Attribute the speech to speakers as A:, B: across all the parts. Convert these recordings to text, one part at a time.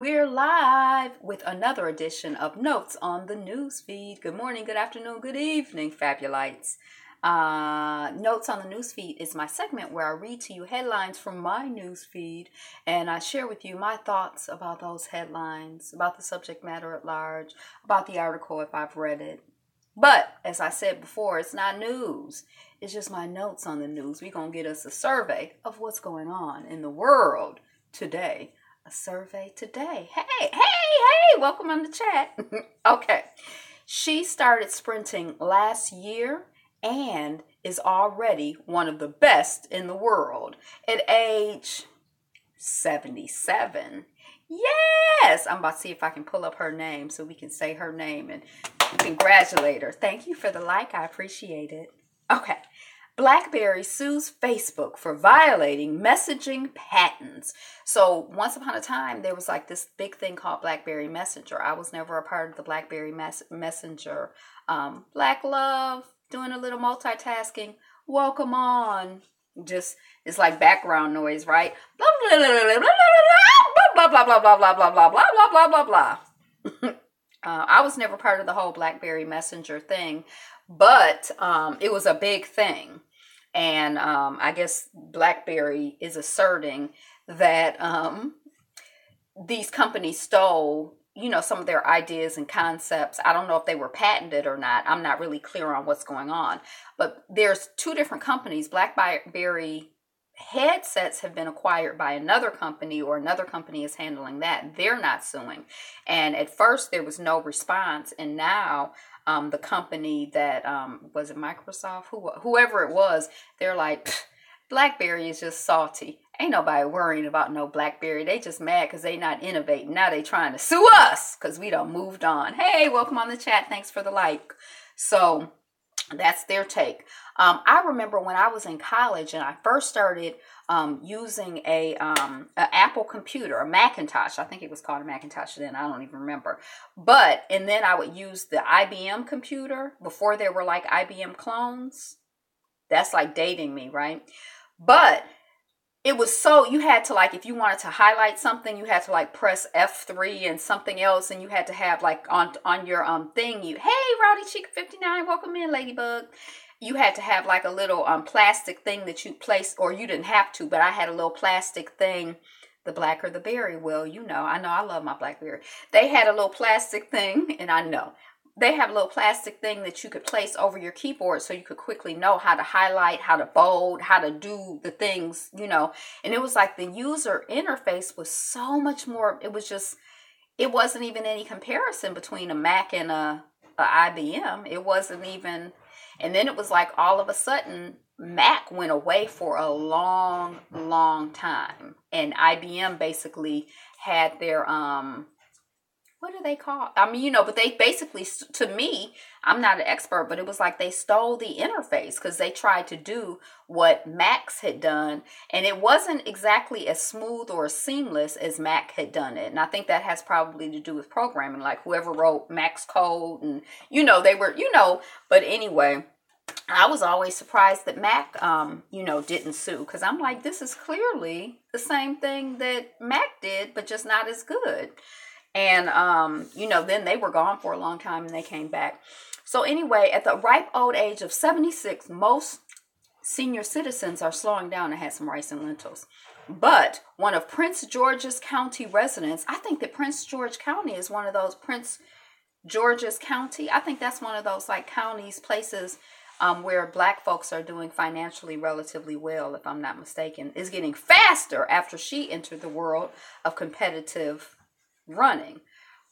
A: We're live with another edition of Notes on the News Feed. Good morning, good afternoon, good evening, Fabulites. Notes on the News Feed is my segment where I read to you headlines from my news feed and I share with you my thoughts about those headlines, about the subject matter at large, about the article if I've read it. But as I said before, it's not news. It's just my notes on the news. We're going to get us a survey of what's going on in the world today. A survey today. Hey, welcome on the chat. Okay. She started sprinting last year and is already one of the best in the world at age 77. Yes, I'm about to see if I can pull up her name so we can say her name and congratulate her. Thank you for the like. I appreciate it. Okay. Blackberry sues Facebook for violating messaging patents. So once upon a time, there was like this big thing called Blackberry Messenger. I was never a part of the Blackberry Messenger. Black love, doing a little multitasking. Welcome on. Just, it's like background noise, right? Blah, blah, blah, blah, blah, blah, blah, blah, blah, blah, blah, blah, blah, blah, blah. I was never part of the whole Blackberry Messenger thing, but it was a big thing. And I guess Blackberry is asserting that these companies stole, some of their ideas and concepts. I don't know if they were patented or not. I'm not really clear on what's going on. But there's two different companies. Blackberry headsets have been acquired by another company, or another company is handling that. They're not suing. And at first there was no response. And now the company that was it Microsoft, whoever it was, they're like, Blackberry is just salty. Ain't nobody worrying about no Blackberry. They just mad because they not innovating. Now they trying to sue us because we done moved on. Hey, welcome on the chat. Thanks for the like. So that's their take. I remember when I was in college and I first started using a Apple computer, a Macintosh. I think it was called a Macintosh then. I don't even remember. And then I would use the IBM computer before there were like IBM clones. That's like dating me, right? But it was you had to like, if you wanted to highlight something, you had to like press F3 and something else. And you had to have like on your thing, hey, Rowdy Chica 59, welcome in, Ladybug. You had to have like a little plastic thing that you placed, or you didn't have to, but I had a little plastic thing, the black or the berry. Well, I know I love my Blackberry. They had a little plastic thing, and I know. They have a little plastic thing that you could place over your keyboard so you could quickly know how to highlight, how to bold, how to do the things, And it was like the user interface was so much more, it wasn't even any comparison between a Mac and a IBM. It wasn't even, and then it was like all of a sudden Mac went away for a long, long time. And IBM basically had their, what do they call? I mean, but they basically, to me, I'm not an expert, but it was like they stole the interface because they tried to do what Macs had done. And it wasn't exactly as smooth or as seamless as Mac had done it. And I think that has probably to do with programming, like whoever wrote Mac's code and, they were, but anyway, I was always surprised that Mac, didn't sue because I'm like, this is clearly the same thing that Mac did, but just not as good. And, then they were gone for a long time and they came back. So anyway, at the ripe old age of 76, most senior citizens are slowing down and had some rice and lentils. But one of Prince George's County residents, I think that Prince George County is one of those Prince George's County. I think that's one of those like counties, places where black folks are doing financially relatively well, if I'm not mistaken, is getting faster after she entered the world of competitive running.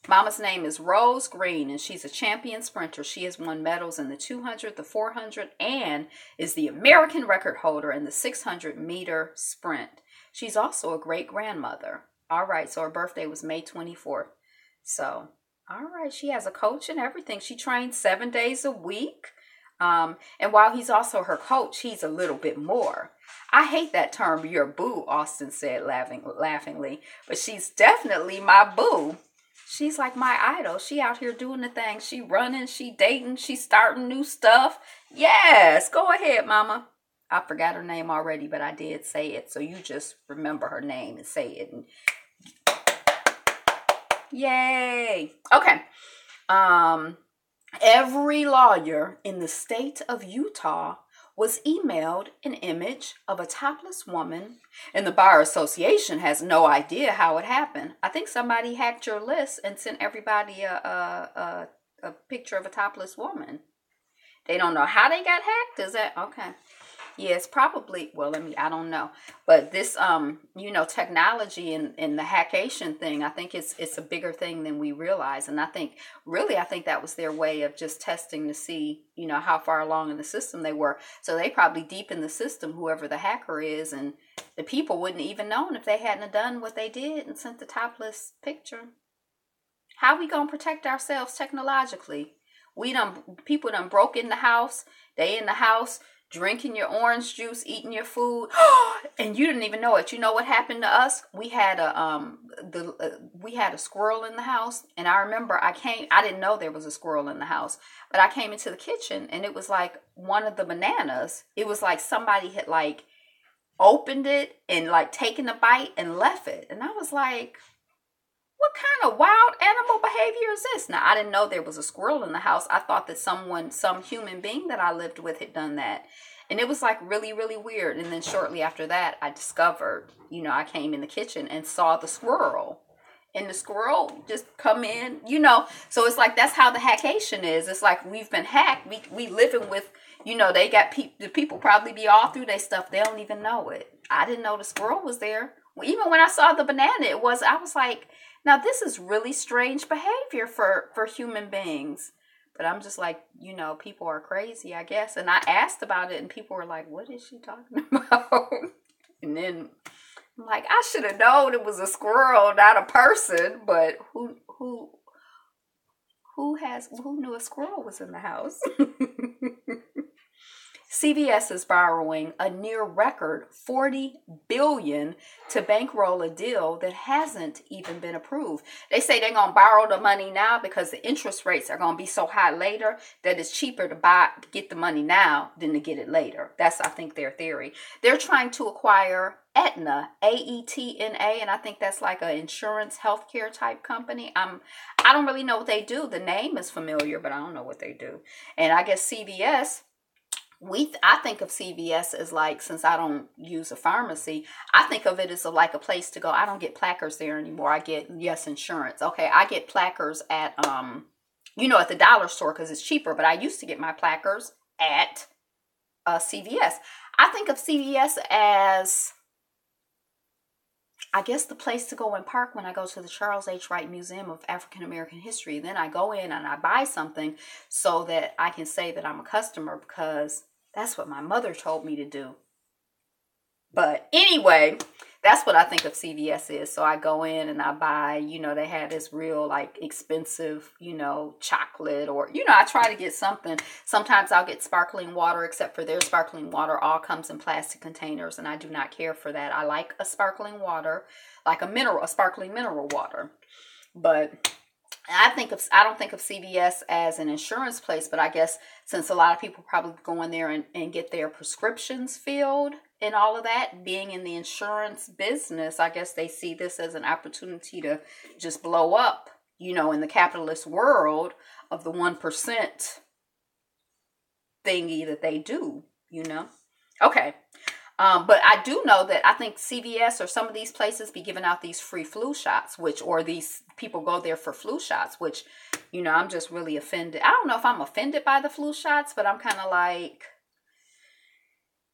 A: Mama's name is Rose Green, and she's a champion sprinter. She has won medals in the 200, the 400, and is the American record holder in the 600-meter sprint. She's also a great grandmother. All right, so her birthday was May 24th. So, all right, she has a coach and everything. She trains 7 days a week. And while he's also her coach, he's a little bit more. I hate that term, your boo, Austin said laughingly, but she's definitely my boo. She's like my idol. She out here doing the thing. She running, she dating, she starting new stuff. Yes, go ahead, mama. I forgot her name already, but I did say it. So you just remember her name and say it. And Yay. Okay. Every lawyer in the state of Utah was emailed an image of a topless woman, and the Bar Association has no idea how it happened. I think somebody hacked your list and sent everybody a picture of a topless woman. They don't know how they got hacked. Is that okay? Yeah, it's probably, well, I don't know. But this, technology and the hackation thing, I think it's a bigger thing than we realize. And I think that was their way of just testing to see, how far along in the system they were. So they probably deep in the system, whoever the hacker is, and the people wouldn't even known if they hadn't done what they did and sent the topless picture. How we gonna protect ourselves technologically? People done broke in the house. They in the house, drinking your orange juice, eating your food, and you didn't even know it. You know what happened to us? We had a squirrel in the house, and I remember I didn't know there was a squirrel in the house, but I came into the kitchen, and it was like one of the bananas. It was like somebody had like opened it and like taken a bite and left it, and I was like, what kind of wild animal behavior is this? Now, I didn't know there was a squirrel in the house. I thought that some human being that I lived with had done that. And it was like really, really weird. And then shortly after that, I discovered, I came in the kitchen and saw the squirrel. And the squirrel just come in, So it's like, that's how the hackation is. It's like we've been hacked. We living with, they got the people probably be all through their stuff. They don't even know it. I didn't know the squirrel was there. Well, even when I saw the banana, I was like, now, this is really strange behavior for human beings. But I'm just like, people are crazy, I guess. And I asked about it, and people were like, what is she talking about? And then I'm like, I should have known it was a squirrel, not a person. But who knew a squirrel was in the house? CVS is borrowing a near record $40 billion to bankroll a deal that hasn't even been approved. They say they're going to borrow the money now because the interest rates are going to be so high later that it's cheaper to get the money now than to get it later. That's, I think, their theory. They're trying to acquire Aetna, AETNA, and I think that's like an insurance healthcare type company. I don't really know what they do. The name is familiar, but I don't know what they do. And I guess CVS, I think of CVS as like, since I don't use a pharmacy, I think of it as like a place to go. I don't get placards there anymore. I get, insurance. Okay, I get placards at, at the dollar store because it's cheaper. But I used to get my placards at CVS. I think of CVS as, I guess, the place to go and park when I go to the Charles H. Wright Museum of African American History. Then I go in and I buy something so that I can say that I'm a customer because that's what my mother told me to do. But anyway, that's what I think of CVS is. So I go in and I buy, they had this real like expensive, chocolate or, I try to get something. Sometimes I'll get sparkling water, except for their sparkling water all comes in plastic containers. And I do not care for that. I like a sparkling water, like a sparkling mineral water. But I don't think of CVS as an insurance place, but I guess since a lot of people probably go in there and get their prescriptions filled and all of that, being in the insurance business, I guess they see this as an opportunity to just blow up, in the capitalist world of the 1% thingy that they do, Okay. But I do know that I think CVS or some of these places be giving out these free flu shots, or these people go there for flu shots, which, I'm just really offended. I don't know if I'm offended by the flu shots, but I'm kind of like,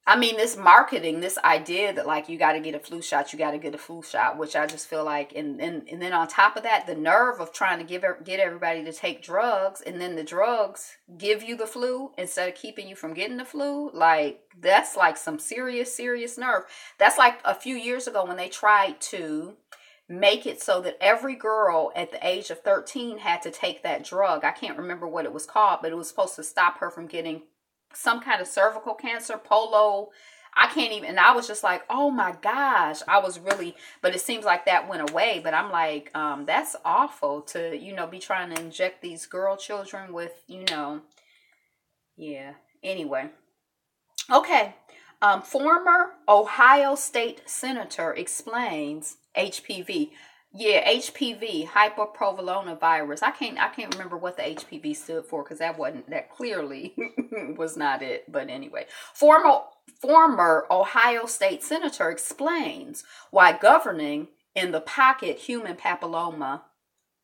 A: this marketing, this idea that like, you got to get a flu shot, which I just feel like, and then on top of that, the nerve of trying to get everybody to take drugs, and then the drugs give you the flu instead of keeping you from getting the flu. Like, that's like some serious nerve. That's like a few years ago when they tried to make it so that every girl at the age of 13 had to take that drug. I can't remember what it was called, but it was supposed to stop her from getting some kind of cervical cancer, polo. I can't even, and I was just like, oh my gosh, but it seems like that went away. But I'm like, that's awful to, be trying to inject these girl children with, yeah. Anyway. Okay. Former Ohio State Senator explains HPV. Yeah, HPV, hyperprovolone-virus. I can't remember what the HPV stood for because that clearly was not it. But anyway, former Ohio State Senator explains why governing in the pocket human papilloma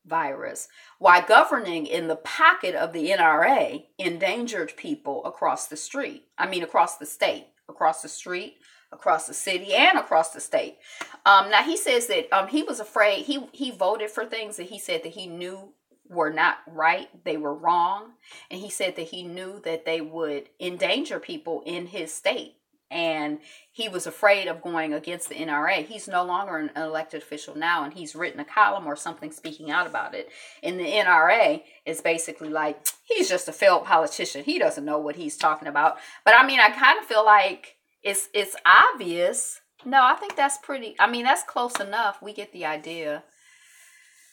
A: virus, why governing in the pocket of the NRA endangered people across the street. I mean, across the state, across the street, across the city, and across the state. Now he says that he was afraid. He voted for things that he said that he knew were not right. They were wrong, and he said that he knew that they would endanger people in his state. And he was afraid of going against the NRA. He's no longer an elected official now, and he's written a column or something speaking out about it. And the NRA is basically like, he's just a failed politician. He doesn't know what he's talking about. But I mean, I kind of feel like it's obvious. No, I think that's pretty, I mean, that's close enough. We get the idea.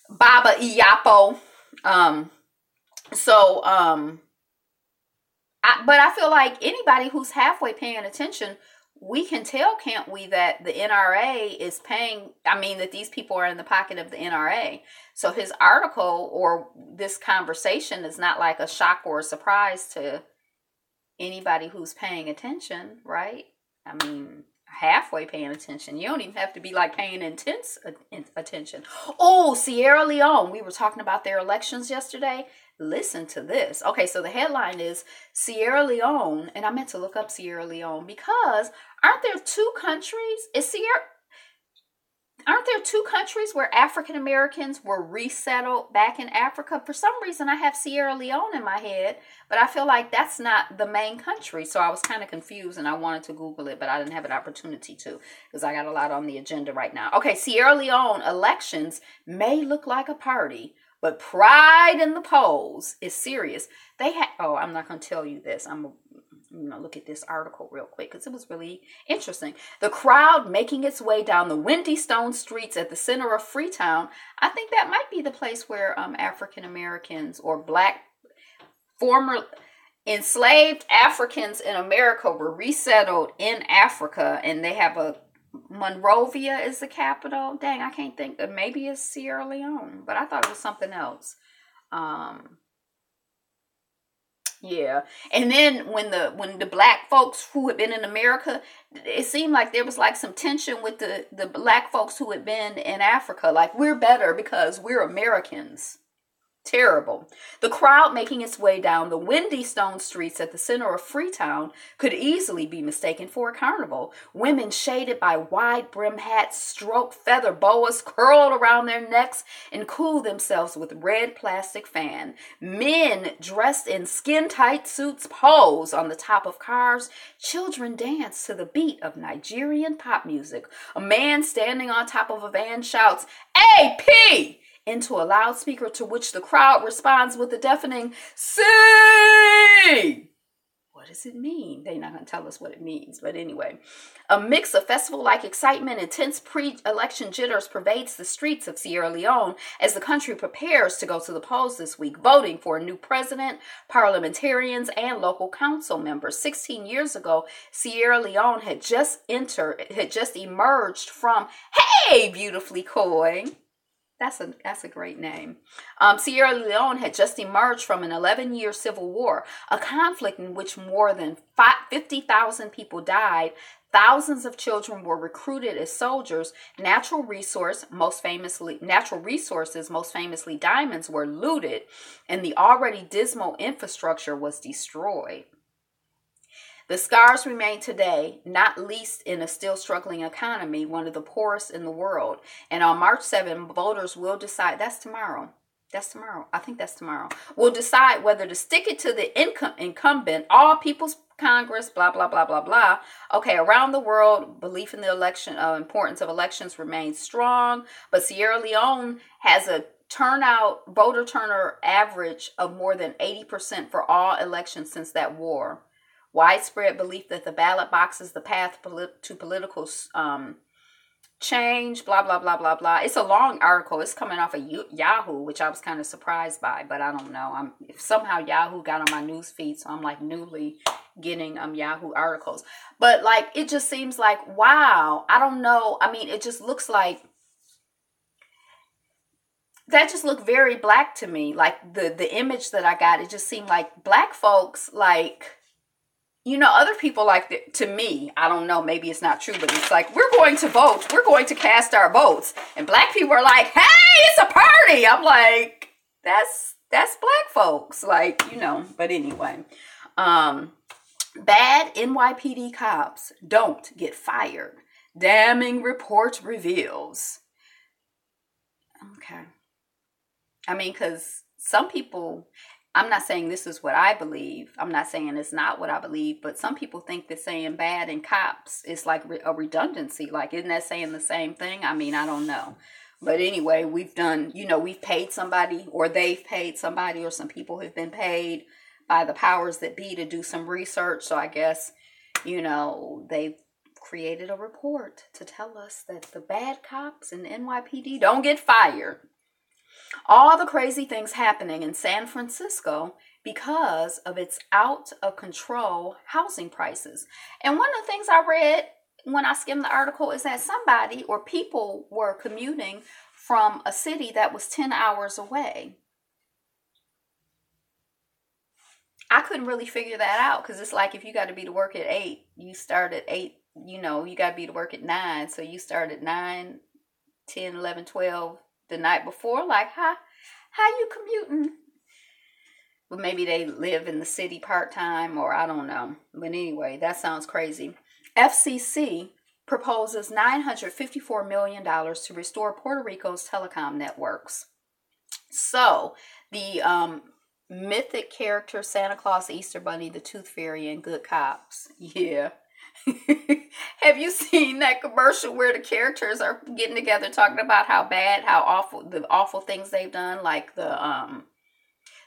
A: Baba Iyapo. But I feel like anybody who's halfway paying attention, we can tell, can't we, that the NRA is paying, I mean, that these people are in the pocket of the NRA. So his article or this conversation is not like a shock or a surprise to anybody who's paying attention, right? I mean, halfway paying attention. You don't even have to be like paying intense attention. Oh, Sierra Leone. We were talking about their elections yesterday. Listen to this. Okay, so the headline is Sierra Leone, and I meant to look up Sierra Leone because aren't there two countries? Aren't there two countries where African Americans were resettled back in Africa? For some reason, I have Sierra Leone in my head, but I feel like that's not the main country. So I was kind of confused and I wanted to Google it, but I didn't have an opportunity to because I got a lot on the agenda right now. Okay, Sierra Leone elections may look like a party, but pride in the polls is serious. I'm not going to tell you this. I'm going to look at this article real quick because it was really interesting. The crowd making its way down the windy stone streets at the center of Freetown. I think that might be the place where African Americans or black former enslaved Africans in America were resettled in Africa, and they have a Monrovia is the capital. Dang, I can't think. Maybe it's Sierra Leone, but I thought it was something else. Yeah. And then when the black folks who had been in America, it seemed like there was like some tension with the black folks who had been in Africa. Like, we're better because we're Americans. Terrible. The crowd making its way down the windy stone streets at the center of Freetown could easily be mistaken for a carnival. Women shaded by wide brim hats, stroked feather boas curled around their necks, and cooled themselves with red plastic fan. Men dressed in skin-tight suits pose on the top of cars. Children dance to the beat of Nigerian pop music. A man standing on top of a van shouts, "AP!" into a loudspeaker, to which the crowd responds with a deafening "See!" What does it mean? They're not going to tell us what it means. But anyway, a mix of festival-like excitement and tense pre-election jitters pervades the streets of Sierra Leone as the country prepares to go to the polls this week, voting for a new president, parliamentarians, and local council members. 16 years ago, Sierra Leone had just emerged from, hey, beautifully coy. That's a great name. Sierra Leone had just emerged from an 11-year civil war, a conflict in which more than 50,000 people died. Thousands of children were recruited as soldiers. Natural resources, most famously diamonds, were looted, and the already dismal infrastructure was destroyed. The scars remain today, not least in a still struggling economy, one of the poorest in the world. And on March 7, voters will decide, that's tomorrow. I think that's tomorrow. Will decide whether to stick it to the incumbent, All People's Congress, blah, blah, blah, blah, blah. Okay, around the world, belief in the importance of elections remains strong, but Sierra Leone has a voter turnout average of more than 80% for all elections since that war. Widespread belief that the ballot box is the path to political change, blah, blah, blah, blah, blah. It's a long article. It's coming off of Yahoo, which I was kind of surprised by, but I don't know. Somehow Yahoo got on my news feed, so I'm like newly getting Yahoo articles. But like, it just seems like, wow, I don't know. I mean, it just looks like that just looked very black to me. Like the image that I got, it just seemed like black folks, like, you know, other people like, to me, I don't know, maybe it's not true, but it's like, we're going to vote, we're going to cast our votes, and black people are like, hey, it's a party. I'm like, that's black folks, like, you know. But anyway, bad NYPD cops don't get fired, damning report reveals. Okay, I mean, because some people, I'm not saying this is what I believe. I'm not saying it's not what I believe, but some people think that saying bad and cops is like a redundancy. Like, isn't that saying the same thing? I mean, I don't know. But anyway, we've done, you know, we've paid somebody, or they've paid somebody, or some people have been paid by the powers that be to do some research. So I guess, you know, they've created a report to tell us that the bad cops in NYPD don't get fired. All the crazy things happening in San Francisco because of its out of control housing prices. And one of the things I read when I skimmed the article is that somebody or people were commuting from a city that was 10 hours away. I couldn't really figure that out, because it's like, if you got to be to work at 8, you start at 8, you know, you got to be to work at 9. So you start at 9, 10, 11, 12 the night before. Like, how you commuting? But maybe they live in the city part-time, or I don't know. But anyway, that sounds crazy. FCC proposes $954 million to restore Puerto Rico's telecom networks. So the mythic character Santa Claus, Easter Bunny, the Tooth Fairy, and Good Cops. Yeah. Have you seen that commercial where the characters are getting together talking about how bad, how awful, the awful things they've done? Like the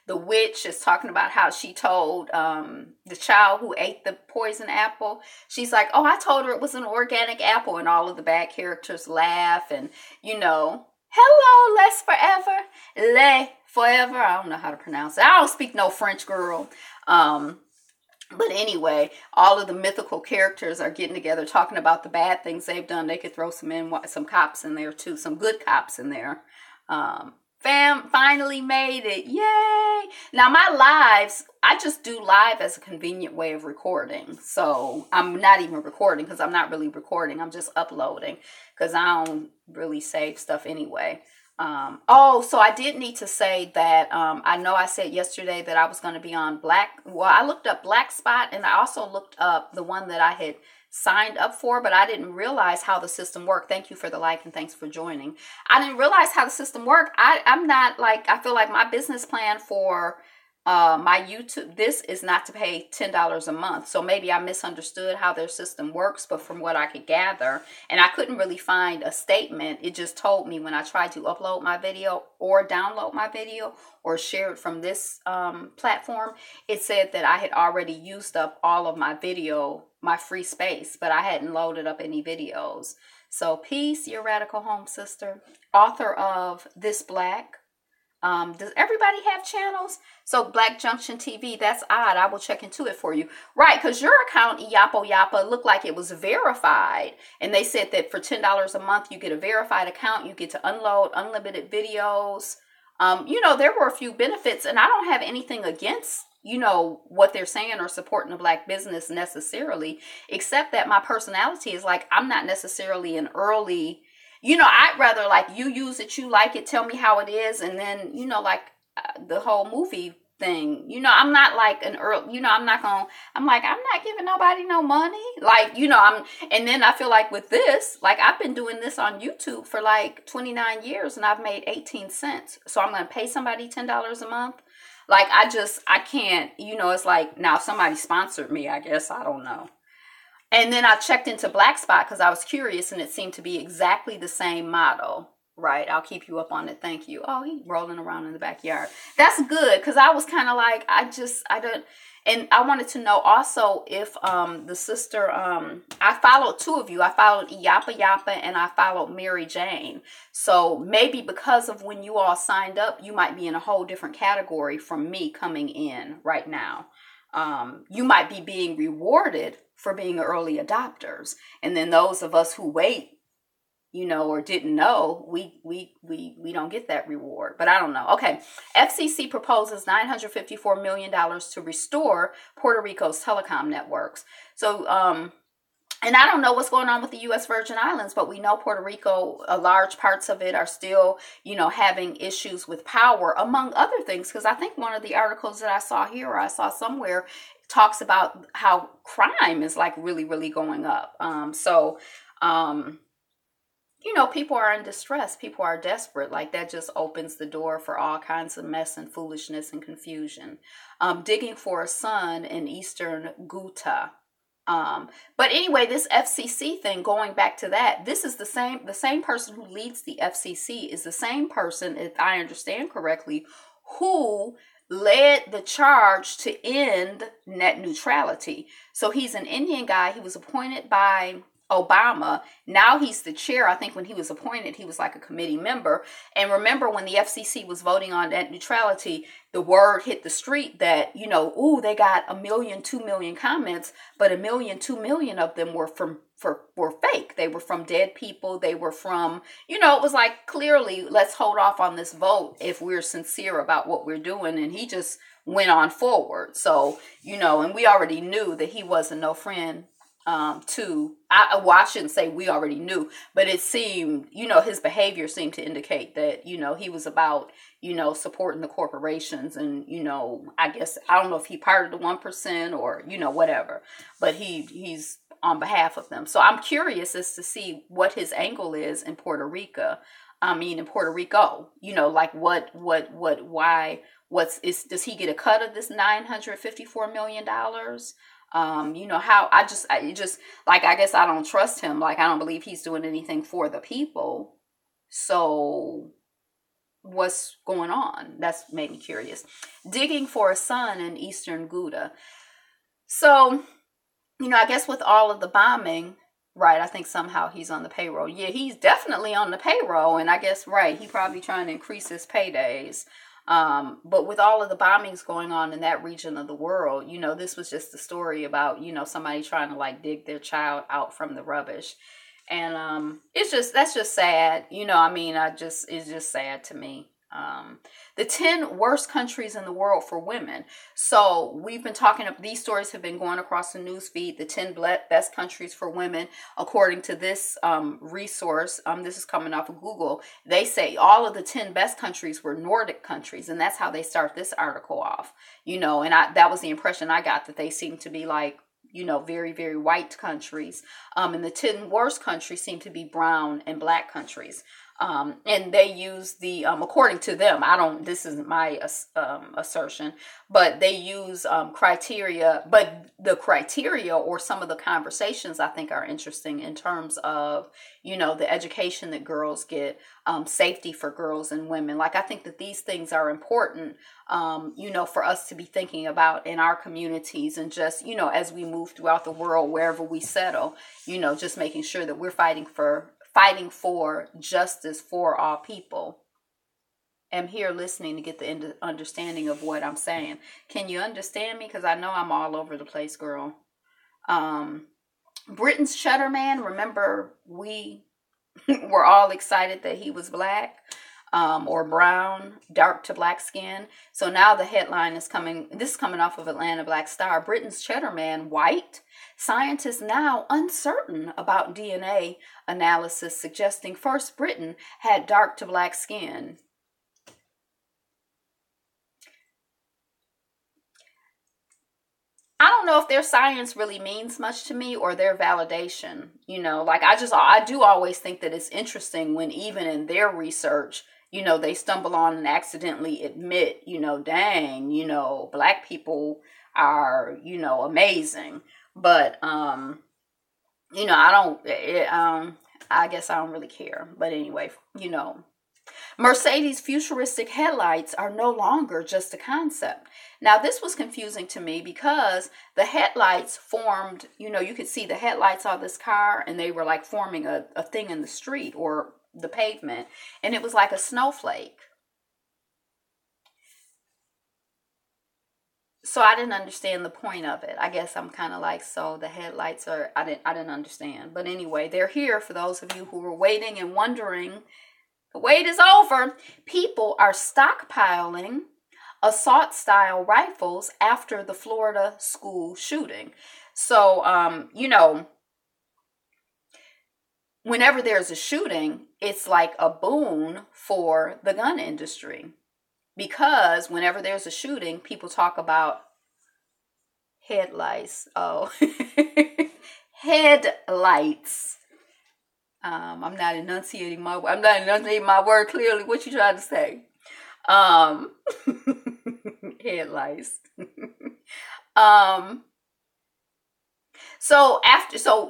A: witch is talking about how she told the child who ate the poison apple, she's like, oh, I told her it was an organic apple, and all of the bad characters laugh, and, you know, hello, les forever, le forever. I don't know how to pronounce it. I don't speak no French, girl. But anyway, all of the mythical characters are getting together talking about the bad things they've done. They could throw some cops in there too, some good cops in there. Finally made it. Yay. Now my lives, I just do live as a convenient way of recording. So I'm not even recording, because I'm not really recording. I'm just uploading, because I don't really save stuff anyway. So I did need to say that, I know I said yesterday that I was going to be on I looked up Black Spot, and I also looked up the one that I had signed up for, but I didn't realize how the system worked. Thank you for the like, and thanks for joining. I didn't realize how the system worked. I'm not like, I feel like my business plan for my YouTube, this is not to pay $10 a month. So maybe I misunderstood how their system works, but from what I could gather, and I couldn't really find a statement, it just told me when I tried to upload my video or download my video or share it from this platform, it said that I had already used up all of my video, my free space, but I hadn't loaded up any videos. So peace, your radical home sister, author of This Black. Does everybody have channels? So Black Junction TV, that's odd. I will check into it for you. Right, because your account, Yappa, looked like it was verified. And they said that for $10 a month, you get a verified account. You get to unload unlimited videos. You know, there were a few benefits, and I don't have anything against, you know, what they're saying or supporting a black business necessarily, except that my personality is like, I'm not necessarily an early, you know, I'd rather like you use it, you like it, tell me how it is. And then, you know, like the whole movie thing, you know, I'm not like an early, you know, I'm not giving nobody no money. Like, you know, and then I feel like with this, like I've been doing this on YouTube for like 29 years and I've made 18 cents. So I'm going to pay somebody $10 a month. Like, I can't, you know, it's like, now if somebody sponsored me, I guess, I don't know. And then I checked into Black Spot because I was curious, and it seemed to be exactly the same model. Right, I'll keep you up on it. Thank you. Oh, he's rolling around in the backyard. That's good, because I was kind of like, I don't. And I wanted to know also if the sister, I followed two of you. I followed Yappa, and I followed Mary Jane. So maybe because of when you all signed up, you might be in a whole different category from me coming in right now. You might be being rewarded for being early adopters. And then those of us who wait or didn't know, we don't get that reward. But I don't know. Okay. FCC proposes $954 million to restore Puerto Rico's telecom networks. So, and I don't know what's going on with the U.S. Virgin Islands, but we know Puerto Rico, large parts of it are still, having issues with power, among other things. Because I think one of the articles that I saw here, or I saw somewhere, talks about how crime is like really, really going up. People are in distress. People are desperate. Like, that just opens the door for all kinds of mess and foolishness and confusion. Digging for a son in eastern Ghouta. But anyway, this FCC thing, going back to that, this is the same person who leads the FCC is the same person, if I understand correctly, who led the charge to end net neutrality. So he's an Indian guy. He was appointed by Obama. Now he's the chair. I think when he was appointed, he was like a committee member. And remember, when the FCC was voting on net neutrality, the word hit the street that, they got 1 million, 2 million comments, but 1 million, 2 million of them were were fake. They were from dead people. They were from, it was like, clearly, let's hold off on this vote if we're sincere about what we're doing. And he just went on forward. So, and we already knew that he wasn't no friend I shouldn't say we already knew, but it seemed, his behavior seemed to indicate that, he was about, supporting the corporations and, I guess, I don't know if he part of the 1% or, whatever, but he's on behalf of them. So I'm curious as to see what his angle is in Puerto Rico. Like does he get a cut of this $954 million? I guess I don't trust him. Like, I don't believe he's doing anything for the people. So what's going on? That's made me curious. Digging for a son in eastern Ghouta. So, I guess with all of the bombing, right, I think somehow he's on the payroll. Yeah, he's definitely on the payroll. And I guess, right, he probably trying to increase his paydays. But with all of the bombings going on in that region of the world, this was just a story about, somebody trying to like dig their child out from the rubbish. And, that's just sad. It's just sad to me. The 10 worst countries in the world for women. So we've been these stories have been going across the news feed, the 10 best countries for women, according to this resource. This is coming off of Google. They say all of the 10 best countries were Nordic countries, and that's how they start this article off, and that was the impression I got, that they seem to be like, very, very white countries. And the 10 worst countries seem to be brown and black countries. And they use the, according to them, this isn't my assertion, but they use criteria, but the criteria or some of the conversations I think are interesting in terms of, the education that girls get, safety for girls and women. Like, I think that these things are important, for us to be thinking about in our communities and just, as we move throughout the world, wherever we settle, just making sure that we're fighting for justice for all people. I'm here listening to get the understanding of what I'm saying. Can you understand me? Because I know I'm all over the place, girl. Britain's Shutter Man. Remember, we were all excited that he was black or brown, dark to black skin. So now the headline is coming. This is coming off of Atlanta Black Star. Britain's Cheddar Man, white. Scientists now uncertain about DNA analysis suggesting first Britain had dark to black skin. I don't know if their science really means much to me or their validation. I do always think that it's interesting when even in their research, they stumble on and accidentally admit, dang, black people are, amazing. But, I guess I don't really care. But anyway, Mercedes' futuristic headlights are no longer just a concept. Now, this was confusing to me because the headlights formed, you could see the headlights on this car and they were like forming a thing in the street or the pavement. And it was like a snowflake. So I didn't understand the point of it. I guess I'm kind of like, so the headlights are, I didn't understand. But anyway, they're here for those of you who were waiting and wondering. The wait is over. People are stockpiling assault style rifles after the Florida school shooting. So, you know, whenever there's a shooting, it's like a boon for the gun industry. Because whenever there's a shooting, people talk about headlights. Oh, headlights. I'm not enunciating my word clearly. What you trying to say? Headlights. So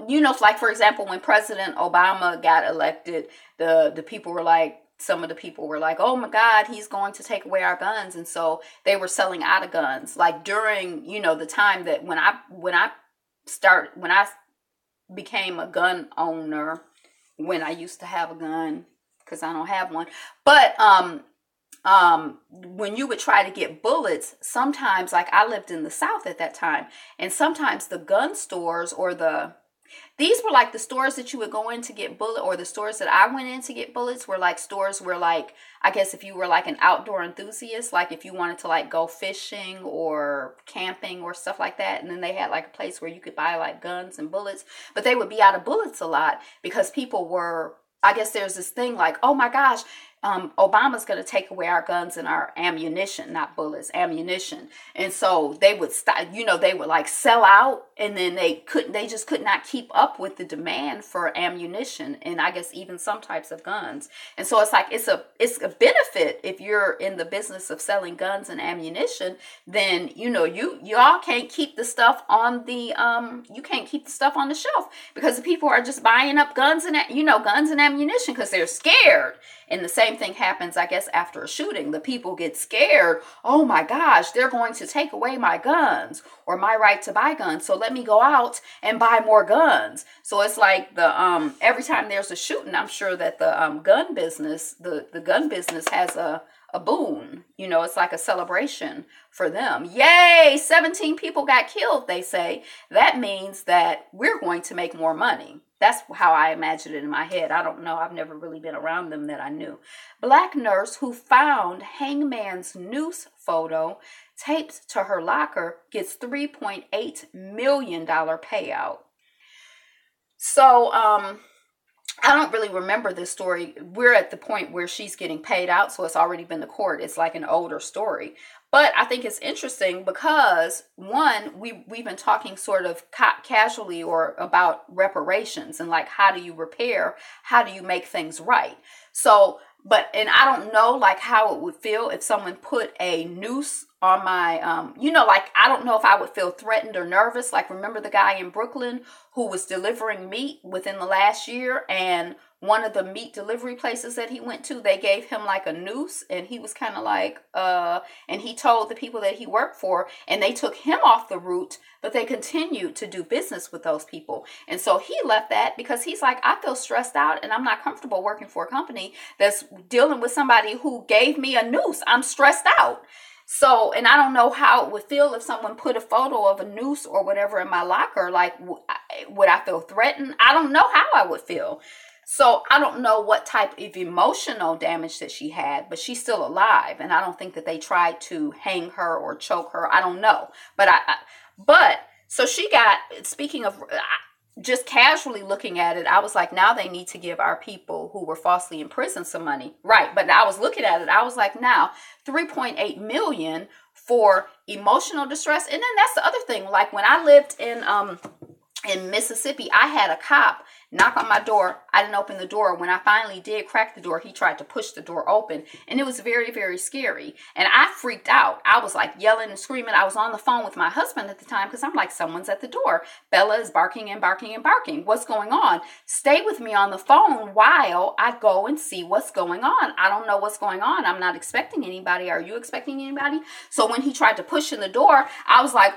A: you know, like for example, when President Obama got elected, the people were like, some of the people were like, oh my God, he's going to take away our guns. And so they were selling out of guns. Like during, you know, the time that when I became a gun owner, when I used to have a gun, because I don't have one. But when you would try to get bullets, sometimes, like I lived in the South at that time, and sometimes the gun stores these were like the stores that you would go in to get bullets, or the stores that I went in to get bullets were like stores where, like, I guess if you were like an outdoor enthusiast, like if you wanted to like go fishing or camping or stuff like that, and then they had like a place where you could buy like guns and bullets, but they would be out of bullets a lot because people were, I guess there's this thing like, oh my gosh, Obama's going to take away our guns and our ammunition, not bullets, ammunition. And so they would stop, you know, they would like sell out, and then they just could not keep up with the demand for ammunition, and I guess even some types of guns. And so it's like, it's a benefit if you're in the business of selling guns and ammunition, then, you know, y'all can't keep the stuff on the, you can't keep the stuff on the shelf because the people are just buying up guns and, you know, guns and ammunition because they're scared. And the same thing happens, I guess, after a shooting. The people get scared. Oh my gosh, they're going to take away my guns or my right to buy guns. So let me go out and buy more guns. So it's like the every time there's a shooting, I'm sure that the gun business, the gun business has a boon. You know, it's like a celebration for them. Yay, 17 people got killed, they say. That means that we're going to make more money. That's how I imagine it in my head. I don't know. I've never really been around them that I knew. Black nurse who found hangman's noose photo taped to her locker gets $3.8 million payout. So, I don't really remember this story. We're at the point where she's getting paid out, so it's already been to court. It's like an older story. But I think it's interesting because, one, we've been talking sort of casually or about reparations and like, how do you repair? How do you make things right? So, and I don't know like how it would feel if someone put a noose on my, you know, like, I don't know if I would feel threatened or nervous. Like, remember the guy in Brooklyn who was delivering meat within the last year, and one of the meat delivery places that he went to, they gave him like a noose, and he was kind of like, and he told the people that he worked for, and they took him off the route, but they continued to do business with those people. And so he left that because he's like, I feel stressed out and I'm not comfortable working for a company that's dealing with somebody who gave me a noose. I'm stressed out. So, and I don't know how it would feel if someone put a photo of a noose or whatever in my locker. Like, would I feel threatened? I don't know how I would feel. So I don't know what type of emotional damage that she had, but she's still alive. And I don't think that they tried to hang her or choke her. I don't know. But so she got, speaking of, just casually looking at it, I was like, now they need to give our people who were falsely imprisoned some money. Right. But I was looking at it. I was like, now $3.8 million for emotional distress. And then that's the other thing. Like when I lived in Mississippi, I had a cop knock on my door. I didn't open the door. When I finally did crack the door, he tried to push the door open, and it was very, very scary. And I freaked out. I was like yelling and screaming. I was on the phone with my husband at the time because I'm like, someone's at the door. Bella is barking and barking and barking. What's going on? Stay with me on the phone while I go and see what's going on. I don't know what's going on. I'm not expecting anybody. Are you expecting anybody? So when he tried to push in the door, I was like,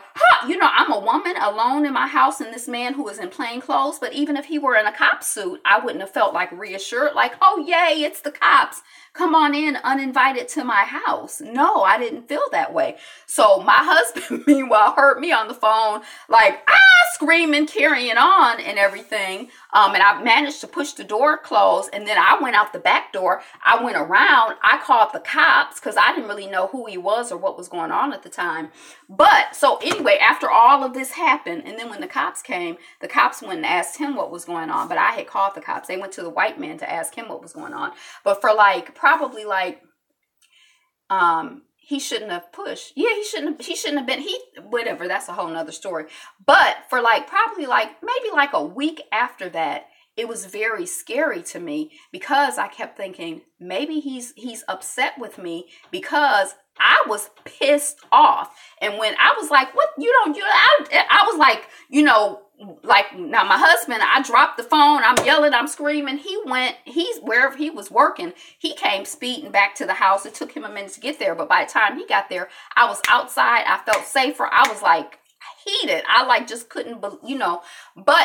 A: you know, I'm a woman alone in my house, and this man who is in plain clothes. But even if he were in a cop suit, I wouldn't have felt like reassured, like, oh yay, it's the cops. come on in uninvited to my house. No, I didn't feel that way. So my husband, meanwhile, heard me on the phone, like, screaming, carrying on and everything. And I managed to push the door closed. And then I went out the back door. I went around. I called the cops because I didn't really know who he was or what was going on at the time. But so anyway, after all of this happened, and then when the cops came, the cops went and asked him what was going on. But I had called the cops. They went to the white man to ask him what was going on. But for probably he shouldn't have pushed. Yeah, he shouldn't have been, whatever, that's a whole nother story. But for probably maybe a week after that, it was very scary to me because I kept thinking maybe he's upset with me because I was pissed off. And when I was like, what, I was like, now my husband, I dropped the phone, I'm yelling, I'm screaming. He's wherever he was working. He came speeding back to the house. It took him a minute to get there. But by the time he got there, I was outside. I felt safer. I was heated. I just couldn't, but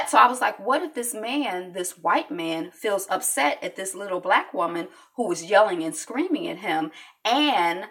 A: so I was like, what if this white man feels upset at this little black woman who was yelling and screaming at him and,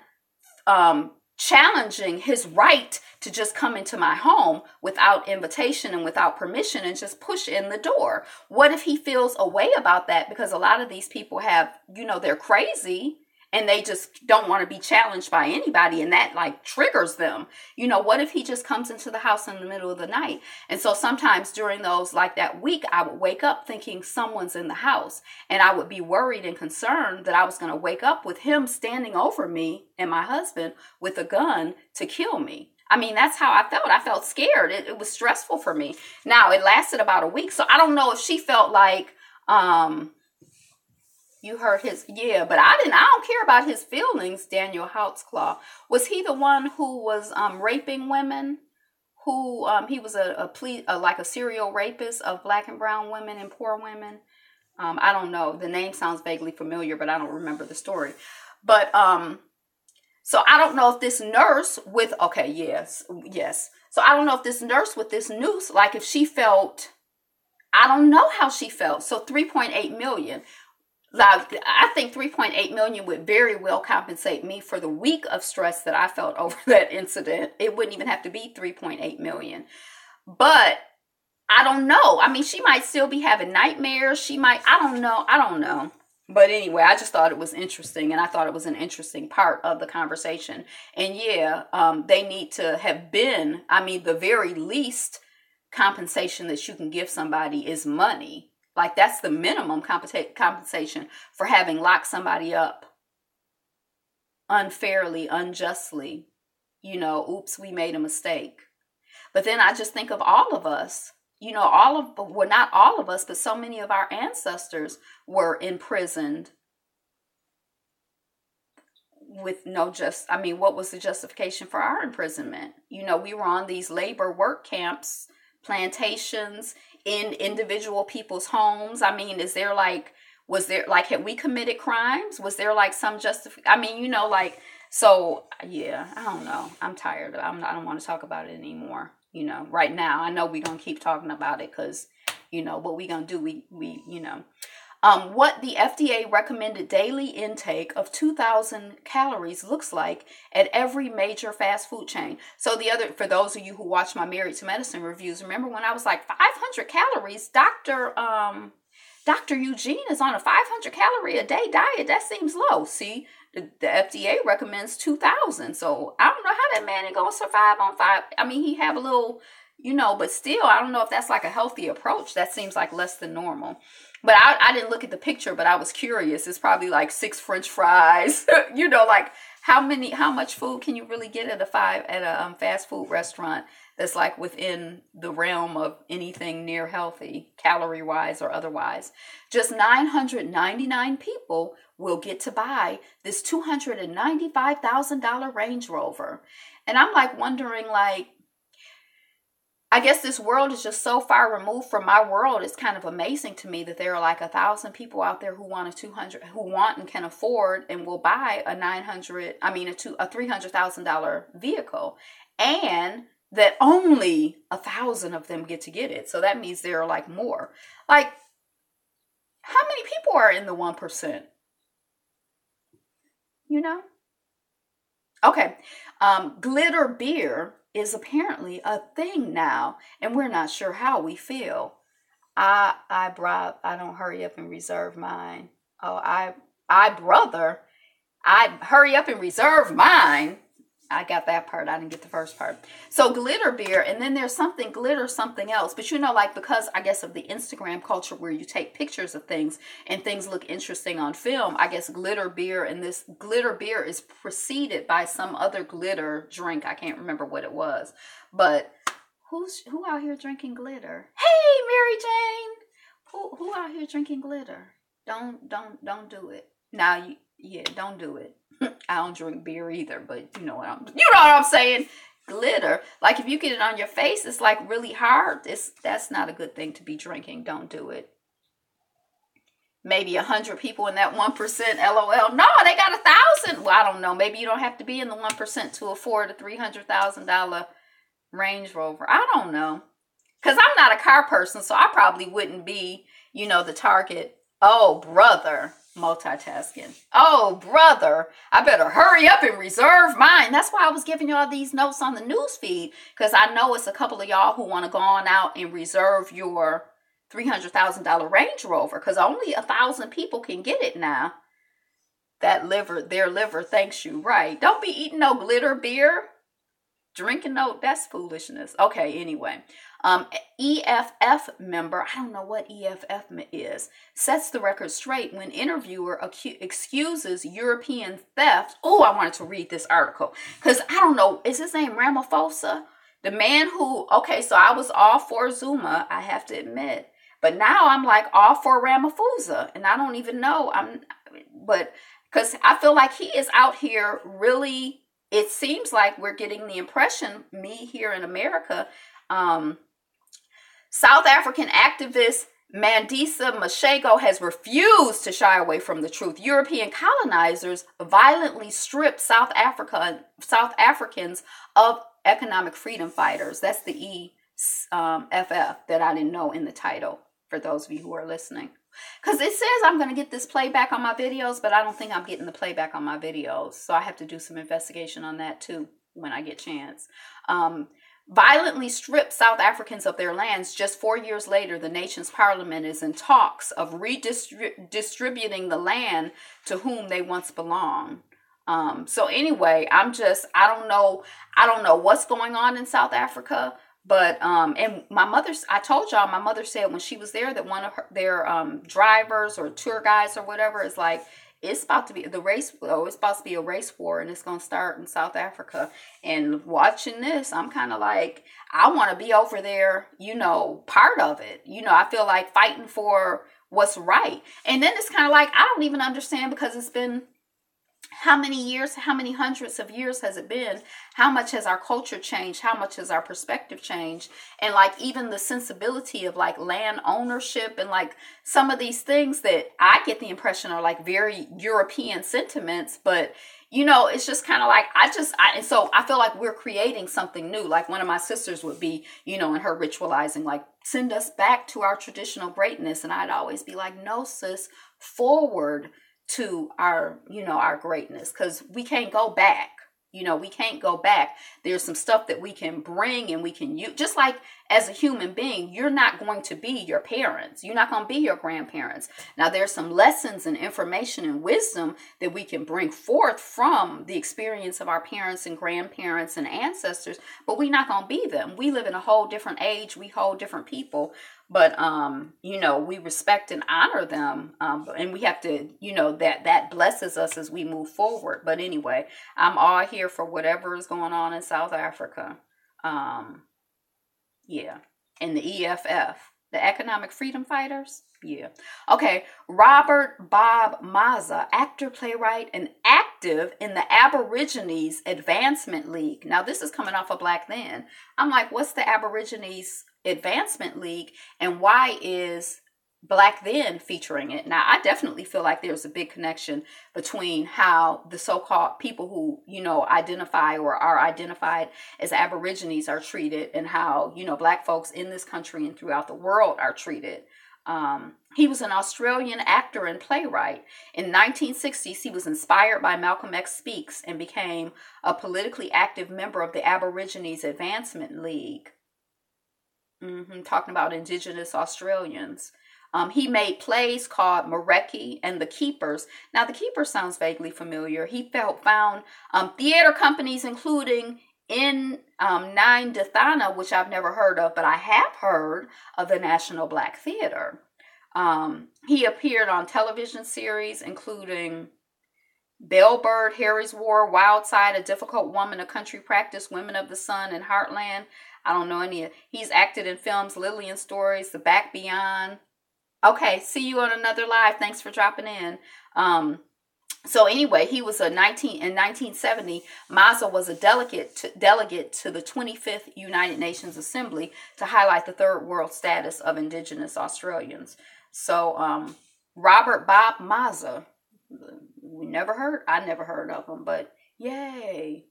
A: challenging his right to just come into my home without invitation and without permission and just push in the door. What if he feels a way about that? Because a lot of these people have, they're crazy and they just don't want to be challenged by anybody, and that triggers them. What if he just comes into the house in the middle of the night? And so sometimes during those, that week, I would wake up thinking someone's in the house, and I would be worried and concerned that I was going to wake up with him standing over me and my husband with a gun to kill me. I mean, that's how I felt. I felt scared. It was stressful for me. Now, it lasted about a week, so I don't know if she felt you heard but I don't care about his feelings. Daniel Houtsclaw, was he the one who was raping women? Who he was a serial rapist of black and brown women and poor women? I don't know. The name sounds vaguely familiar, but I don't remember the story. But so I don't know if this nurse with yes. So I don't know if this nurse with this noose, if she felt, I don't know how she felt. So 3.8 million. I think 3.8 million would very well compensate me for the week of stress that I felt over that incident. It wouldn't even have to be 3.8 million. But I don't know. I mean, she might still be having nightmares. She might, I don't know. But anyway, I just thought it was interesting, and I thought it was an interesting part of the conversation. And they need to have been, the very least compensation that you can give somebody is money. That's the minimum compensation for having locked somebody up unfairly, unjustly. Oops, we made a mistake. But then I just think of all of us, not all of us, but so many of our ancestors were imprisoned with what was the justification for our imprisonment? We were on these labor work camps, plantations, in individual people's homes. I mean, had we committed crimes? Was there some so yeah, I don't know. I'm tired. I don't want to talk about it anymore. Right now, I know we're going to keep talking about it because, what we going to do, we what the FDA recommended daily intake of 2,000 calories looks like at every major fast food chain. So for those of you who watch my Married to Medicine reviews, remember when I was 500 calories, Dr. Eugene is on a 500 calorie a day diet. That seems low. See, the FDA recommends 2,000. So I don't know how that man is going to survive on 5. He have a little, but still, I don't know if that's a healthy approach. That seems less than normal. But I didn't look at the picture, but I was curious. It's probably 6 French fries, how much food can you really get at a fast food restaurant that's within the realm of anything near healthy, calorie wise or otherwise. Just 999 people will get to buy this $295,000 Range Rover. And I'm wondering, I guess this world is just so far removed from my world. It's kind of amazing to me that there are 1,000 people out there who want who want and can afford and will buy a $300,000 vehicle, and that only 1,000 of them get it. So that means there are more. How many people are in the 1%? you know? Okay. Glitter beer is apparently a thing now, and we're not sure how we feel. I don't hurry up and reserve mine. Oh, brother, I hurry up and reserve mine. I got that part. I didn't get the first part. So glitter beer, and then there's something glitter, something else. But you know, like because I guess of the Instagram culture where you take pictures of things and things look interesting on film, I guess glitter beer, and this glitter beer is preceded by some other glitter drink. I can't remember what it was, but who out here drinking glitter? Hey, Mary Jane, who out here drinking glitter? Don't do it. Now, yeah, don't do it. I don't drink beer either, but you know what I'm saying. Glitter, like if you get it on your face, it's like really hard. That's not a good thing to be drinking. Don't do it. Maybe 100 people in that 1%. LOL. No, they got 1,000. Well, I don't know. Maybe you don't have to be in the 1% to afford a $300,000 Range Rover. I don't know. Because I'm not a car person, so I probably wouldn't be, the target. Oh, brother. Multitasking. Oh, brother. I better hurry up and reserve mine. That's why I was giving y'all these notes on the news feed. Because I know it's a couple of y'all who want to go on out and reserve your $300,000 Range Rover. Because only 1,000 people can get it now. Their liver thanks you, right? Don't be eating no glitter beer. Drinking no, that's foolishness. Okay, anyway. EFF member, I don't know what EFF is, sets the record straight when interviewer excuses European theft. Oh, I wanted to read this article because I don't know, is his name Ramaphosa? The man who, okay, so I was all for Zuma, I have to admit, but now I'm like all for Ramaphosa, and I don't even know, but because I feel like he is out here really. It seems like we're getting the impression, me here in America, South African activist Mandisa Mashego has refused to shy away from the truth. European colonizers violently stripped South Africans of economic freedom fighters. That's the EFF that I didn't know in the title, for those of you who are listening. Because it says I'm going to get this playback on my videos, but I don't think I'm getting the playback on my videos. So I have to do some investigation on that too when I get a chance. Violently stripped South Africans of their lands. Just 4 years later, the nation's parliament is in talks of redistributing the land to whom they once belonged. So anyway, I don't know what's going on in South Africa. But, and I told y'all, my mother said when she was there that one of their drivers or tour guides or whatever is like, it's about to be it's about to be a race war, and it's going to start in South Africa. And watching this, I'm kind of like, I want to be over there, part of it. I feel like fighting for what's right. And then it's kind of like, I don't even understand, because it's been how many years, how many hundreds of years has it been? How much has our culture changed? How much has our perspective changed? And like even the sensibility of like land ownership and like some of these things that I get the impression are like very European sentiments, but it's just kind of like, so I feel like we're creating something new. Like one of my sisters would be, in her ritualizing, like send us back to our traditional greatness. And I'd always be like, no, sis, forward to our, our greatness, because we can't go back. We can't go back. There's some stuff that we can bring and we can use. Just like as a human being, you're not going to be your parents. You're not going to be your grandparents. Now, there's some lessons and information and wisdom that we can bring forth from the experience of our parents and grandparents and ancestors, but we're not going to be them. We live in a whole different age. We hold different people. But, we respect and honor them. And we have to, that blesses us as we move forward. But anyway, I'm all here for whatever is going on in South Africa. Yeah. And the EFF, the Economic Freedom Fighters. Yeah. Okay. Robert Bob Maza, actor, playwright, and active in the Aborigines Advancement League. Now, this is coming off of Black Then. I'm like, what's the Aborigines Advancement League, and why is Black Then featuring it? Now, I definitely feel like there's a big connection between how the so-called people who, identify or are identified as Aborigines are treated, and how, Black folks in this country and throughout the world are treated. He was an Australian actor and playwright. In the 1960s, he was inspired by Malcolm X Speaks and became a politically active member of the Aborigines Advancement League. Talking about Indigenous Australians. He made plays called Mareki and The Keepers. Now, The Keepers sounds vaguely familiar. He found theater companies, including in Nine Dathana, which I've never heard of, but I have heard of the National Black Theater. He appeared on television series, including Bellbird, Harry's War, Wild Side, A Difficult Woman, A Country Practice, Women of the Sun, and Heartland. I don't know any of. He's acted in films Lillian Stories, The Back Beyond. Okay, see you on another live. Thanks for dropping in. So anyway, he was in 1970, Maza was a delegate to the 25th United Nations Assembly to highlight the third world status of Indigenous Australians. So Robert Bob Maza, I never heard of him, but yay.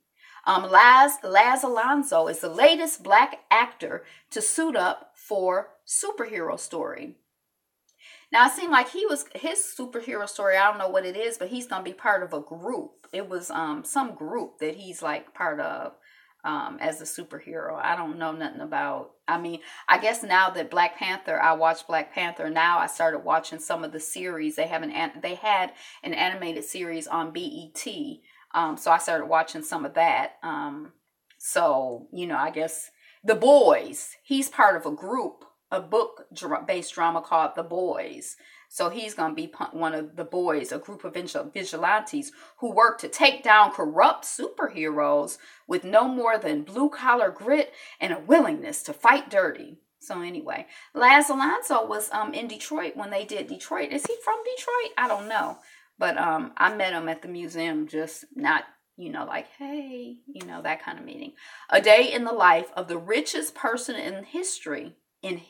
A: Laz Alonso is the latest black actor to suit up for superhero story. Now, it seemed like his superhero story, I don't know what it is, but he's going to be part of a group. It was some group that he's like part of as a superhero. I don't know nothing about. I mean, I guess now that I watched Black Panther, now I started watching some of the series. They had an animated series on BET. So I started watching some of that. So, I guess The Boys, he's part of a group, a book-based drama called The Boys. So he's going to be one of the boys, a group of vigilantes who work to take down corrupt superheroes with no more than blue-collar grit and a willingness to fight dirty. So anyway, Laz Alonso was in Detroit when they did Detroit. Is he from Detroit? I don't know. But I met him at the museum, just not, like, hey, that kind of meeting. A day in the life of the richest person in history. You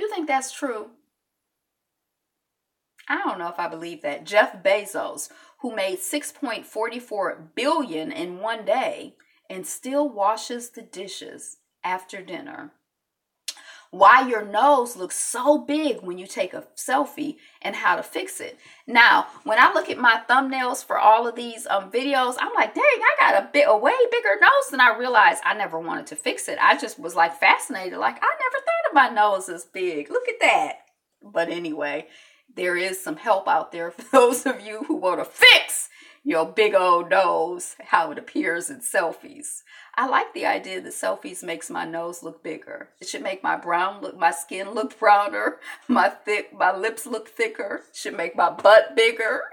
A: think that's true? I don't know if I believe that. Jeff Bezos, who made $6.44 billion in one day and still washes the dishes after dinner. Why your nose looks so big when you take a selfie and how to fix it. Now, when I look at my thumbnails for all of these videos, I'm like, dang, I got a way bigger nose than I realized. I never wanted to fix it. I just was like fascinated. Like, I never thought of my nose as big. Look at that. But anyway, there is some help out there for those of you who want to fix your big old nose, how it appears in selfies. I like the idea that selfies makes my nose look bigger. It should make my skin look browner, my lips look thicker. It should make my butt bigger.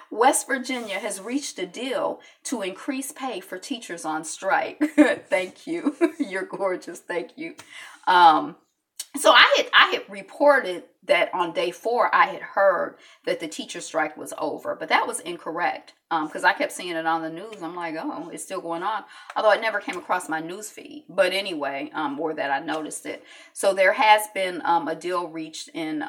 A: West Virginia has reached a deal to increase pay for teachers on strike. Thank you. You're gorgeous. Thank you. So I had reported that on day 4, I had heard that the teacher strike was over, but that was incorrect. Because I kept seeing it on the news. I'm like, oh, it's still going on. Although it never came across my news feed. But anyway, or that I noticed it. So there has been a deal reached in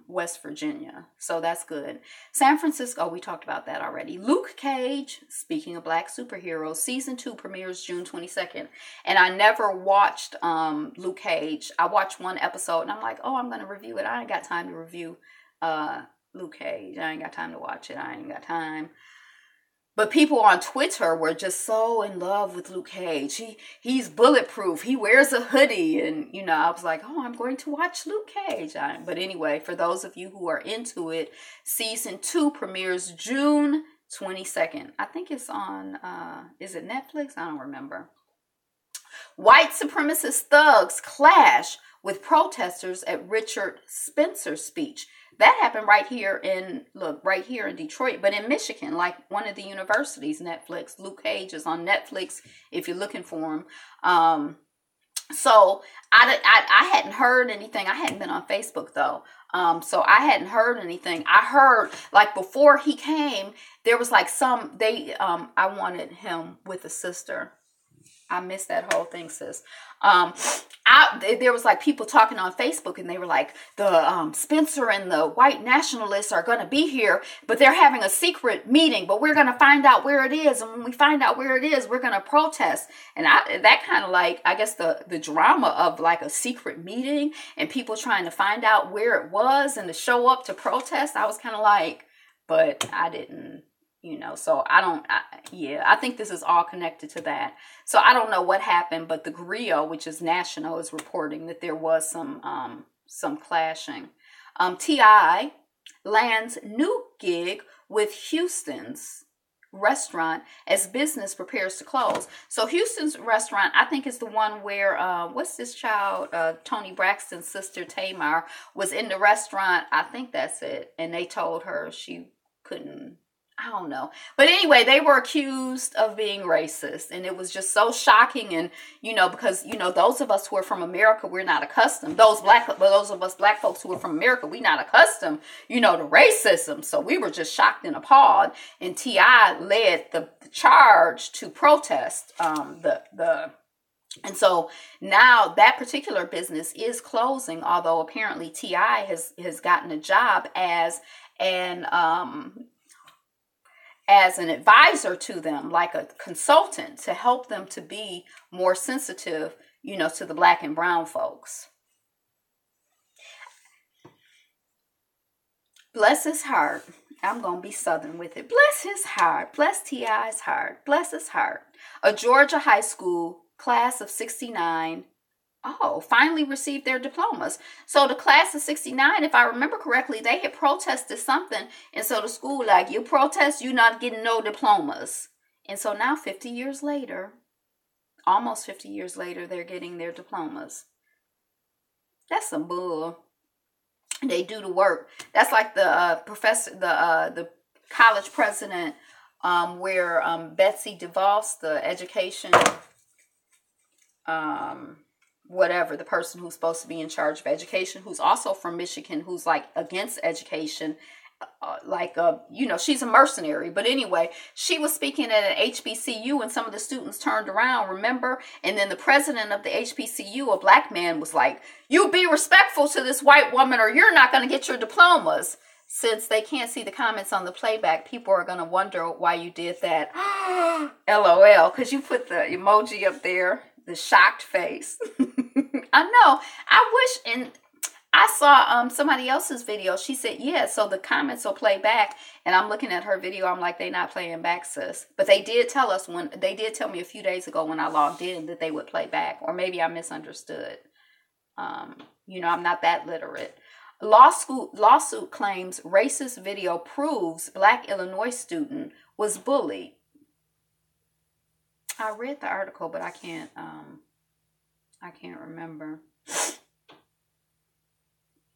A: West Virginia. So that's good. San Francisco, we talked about that already. Luke Cage, speaking of black superheroes, season 2 premieres June 22nd. And I never watched Luke Cage. I watched one episode and I'm like, oh, I'm going to review it. I ain't got time to review Luke Cage. I ain't got time to watch it. I ain't got time. But people on Twitter were just so in love with Luke Cage. He's bulletproof. He wears a hoodie. And, I was like, oh, I'm going to watch Luke Cage. But anyway, for those of you who are into it, season 2 premieres June 22nd. I think it's on, is it Netflix? I don't remember. White supremacist thugs clash with protesters at Richard Spencer's speech. That happened right here in Detroit, but in Michigan, like one of the universities, Netflix. Luke Cage is on Netflix if you're looking for him. So I hadn't heard anything. I hadn't been on Facebook though. So I hadn't heard anything. I heard like before he came, there was like I wanted him with a sister. I missed that whole thing, sis. There was like people talking on Facebook, and they were like, the Spencer and the white nationalists are going to be here, but they're having a secret meeting, but we're going to find out where it is. And when we find out where it is, we're going to protest. And that kind of like, I guess the drama of like a secret meeting and people trying to find out where it was and to show up to protest. I was kind of like, but I didn't. So I think this is all connected to that. So I don't know what happened, but the Grio, which is national, is reporting that there was some clashing. T.I. lands new gig with Houston's restaurant as business prepares to close. So Houston's restaurant, I think, is the one where, what's this child, Tony Braxton's sister Tamar was in the restaurant. I think that's it. And they told her she couldn't, I don't know. But anyway, they were accused of being racist. And it was just so shocking. And, because, those of us who are from America, we're not accustomed. Those of us black folks who are from America, we're not accustomed, to racism. So we were just shocked and appalled. And T.I. led the charge to protest and so now that particular business is closing, although apparently T.I. has gotten a job as an advisor to them, like a consultant, to help them to be more sensitive, to the black and brown folks. Bless his heart. I'm going to be Southern with it. Bless his heart. Bless T.I.'s heart. Bless his heart. A Georgia high school class of 69 finally received their diplomas. So the class of 69, if I remember correctly, they had protested something. And so the school, like, you protest, you're not getting no diplomas. And so now 50 years later, almost 50 years later, they're getting their diplomas. That's some bull. They do the work. That's like the the college president, where Betsy DeVos, the education, whatever, the person who's supposed to be in charge of education, who's also from Michigan, who's like against education, she's a mercenary. But anyway, she was speaking at an HBCU and some of the students turned around, remember? And then the president of the HBCU, a black man, was like, you be respectful to this white woman or you're not going to get your diplomas. Since they can't see the comments on the playback, people are going to wonder why you did that. LOL, because you put the emoji up there. The shocked face. I know. I wish, and I saw somebody else's video. She said, yeah, so the comments will play back. And I'm looking at her video. I'm like, they not playing back, sis. But they did tell me a few days ago when I logged in that they would play back. Or maybe I misunderstood. I'm not that literate. Lawsuit claims racist video proves black Illinois student was bullied. I read the article, but I can't remember.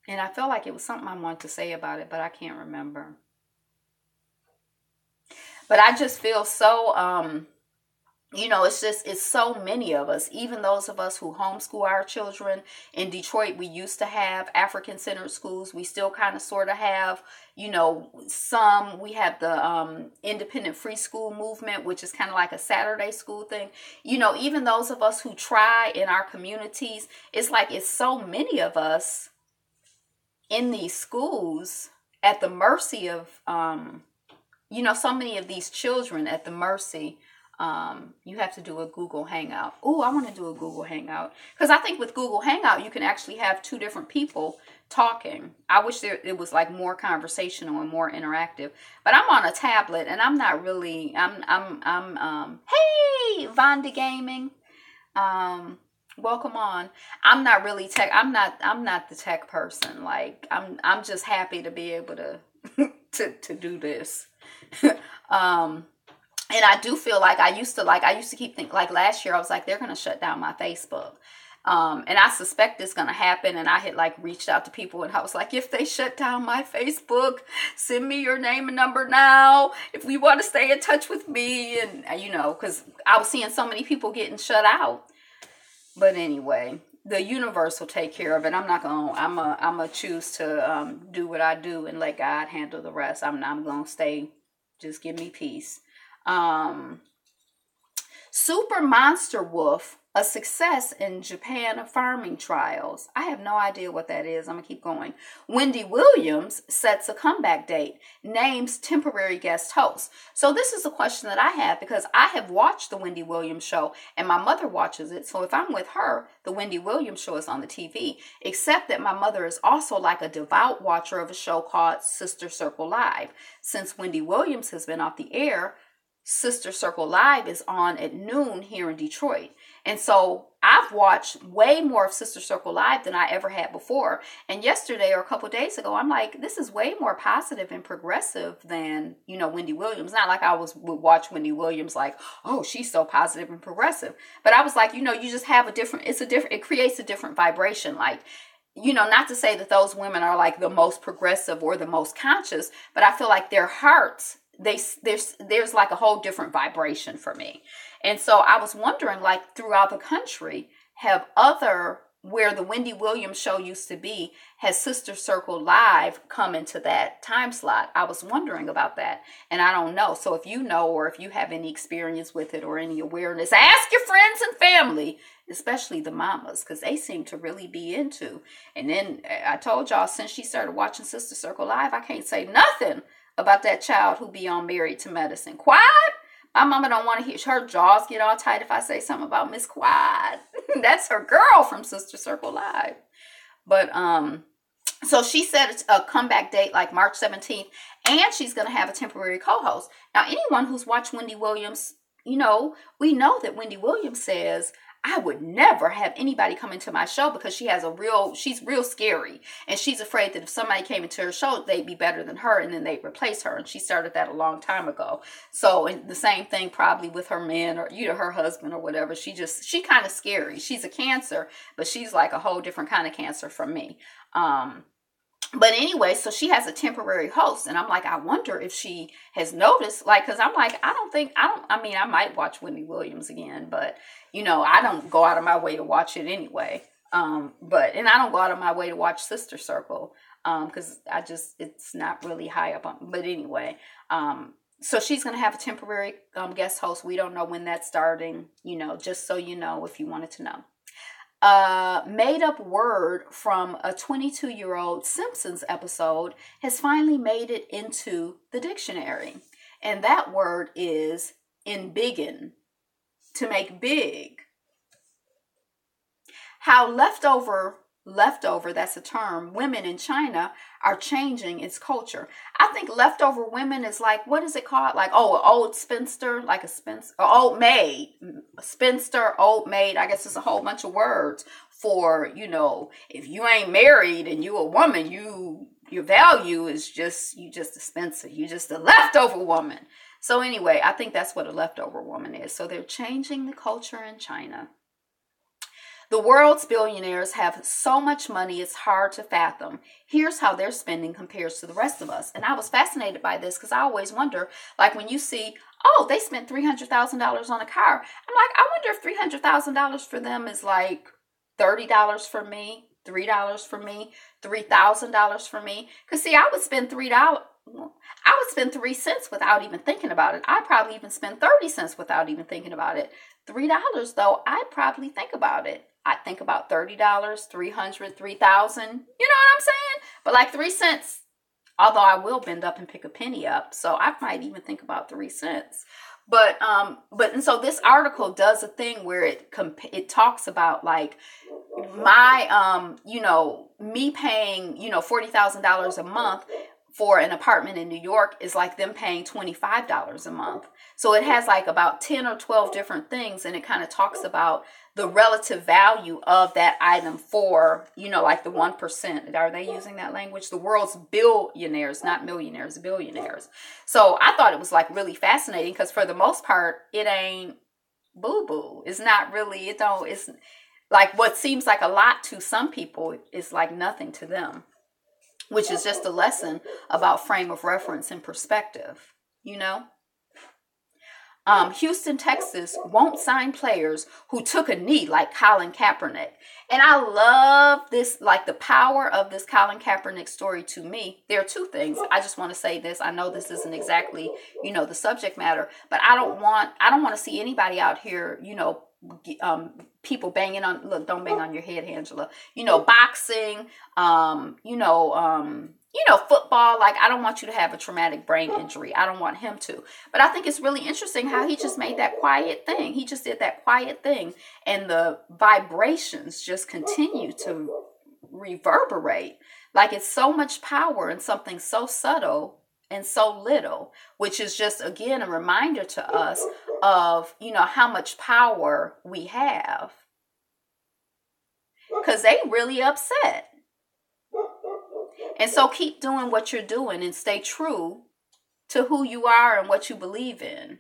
A: And I felt like it was something I wanted to say about it, but I can't remember. But I just feel so, it's so many of us, even those of us who homeschool our children. In Detroit, we used to have African-centered schools. We still kind of sort of have, some. We have the independent free school movement, which is kind of like a Saturday school thing. Even those of us who try in our communities, it's like it's so many of us in these schools at the mercy of, so many of these children at the mercy. You have to do a Google Hangout. Oh, I want to do a Google Hangout. Because I think with Google Hangout, you can actually have two different people talking. I wish it was like more conversational and more interactive. But I'm on a tablet and I'm not really, hey, Vonda Gaming. Welcome on. I'm not really tech. I'm not the tech person. Like I'm just happy to be able to, to do this. And I do feel like I used to keep thinking, like last year, I was like, they're going to shut down my Facebook. And I suspect it's going to happen. And I had like reached out to people and I was like, if they shut down my Facebook, send me your name and number now. If we want to stay in touch with me. And, because I was seeing so many people getting shut out. But anyway, the universe will take care of it. I'm going to choose to do what I do and let God handle the rest. I'm going to stay, just give me peace. Super monster wolf, a success in Japan farming trials. I have no idea what that is. I'm going to keep going. Wendy Williams sets a comeback date, names temporary guest host. So this is a question that I have because I have watched the Wendy Williams show and my mother watches it. So if I'm with her, the Wendy Williams show is on the TV, except that my mother is also like a devout watcher of a show called Sister Circle Live. Since Wendy Williams has been off the air, Sister Circle Live is on at noon here in Detroit. And so I've watched way more of Sister Circle Live than I ever had before. And yesterday or a couple of days ago, I'm like, this is way more positive and progressive than, Wendy Williams. Not like I would watch Wendy Williams like, oh, she's so positive and progressive. But I was like, you just have it creates a different vibration. Like, not to say that those women are like the most progressive or the most conscious, but I feel like their hearts, there's like a whole different vibration for me. And so I was wondering, like, throughout the country, where the Wendy Williams show used to be, has Sister Circle Live come into that time slot? I was wondering about that, and I don't know. So if you know, or if you have any experience with it or any awareness, ask your friends and family, especially the mamas, because they seem to really be into. And then I told y'all, since she started watching Sister Circle Live, I can't say nothing about that child who be on Married to Medicine. Quiet. My mama don't want to hear, her jaws get all tight if I say something about Miss Quad. That's her girl from Sister Circle Live. But, so she said it's a comeback date like March 17th, and she's going to have a temporary co-host. Now, anyone who's watched Wendy Williams, we know that Wendy Williams says, I would never have anybody come into my show because she's real scary. And she's afraid that if somebody came into her show, they'd be better than her and then they'd replace her. And she started that a long time ago. So and the same thing probably with her man or, her husband or whatever. She kind of scary. She's a Cancer, but she's like a whole different kind of Cancer from me. But anyway, so she has a temporary host, and I'm like, I wonder if she has noticed, like, because I'm like, I might watch Wendy Williams again, but, I don't go out of my way to watch it anyway. And I don't go out of my way to watch Sister Circle, because it's not really high up on, but anyway, so she's going to have a temporary guest host. We don't know when that's starting, just so you know, if you wanted to know. Made up word from a 22-year-old Simpsons episode has finally made it into the dictionary. And that word is embiggen, to make big. How leftover, that's a term, women in China are changing its culture. I think leftover women is like, what is it called? Like, an old spinster, like a spinster, old maid, spinster, old maid. I guess it's a whole bunch of words for, if you ain't married and you a woman, your value is you just a spinster. You just a leftover woman. So anyway, I think that's what a leftover woman is. So they're changing the culture in China. The world's billionaires have so much money, it's hard to fathom. Here's how their spending compares to the rest of us. And I was fascinated by this because I always wonder, like when you see, they spent $300,000 on a car. I'm like, I wonder if $300,000 for them is like $30 for me, $3 for me, $3,000 for me. Because see, I would spend $3. I would spend 3 cents without even thinking about it. I'd probably even spend 30 cents without even thinking about it. $3 though, I'd probably think about it. I think about $30, $300, $3,000. You know what I'm saying? But like 3 cents, although I will bend up and pick a penny up, so I might even think about 3 cents. But and so this article does a thing where it talks about like my me paying $40,000 a month for an apartment in New York is like them paying $25 a month. So it has like about 10 or 12 different things, and it kind of talks about the relative value of that item for, like the 1%. Are they using that language? The world's billionaires, not millionaires, billionaires. So I thought it was like really fascinating because for the most part, it ain't boo-boo. It's not really, it's like what seems like a lot to some people is like nothing to them, which is just a lesson about frame of reference and perspective, Houston, Texas won't sign players who took a knee like Colin Kaepernick. And I love this, like the power of this Colin Kaepernick story to me. There are two things. I just want to say this. I know this isn't exactly, the subject matter, but I don't want to see anybody out here, people banging on, look, don't bang on your head, Angela, boxing, football. Like, I don't want you to have a traumatic brain injury. I don't want him to. But I think it's really interesting how he just made that quiet thing. He just did that quiet thing. And the vibrations just continue to reverberate. Like, it's so much power in something so subtle and so little, which is just, again, a reminder to us of, how much power we have. Because they really upset. And so keep doing what you're doing and stay true to who you are and what you believe in.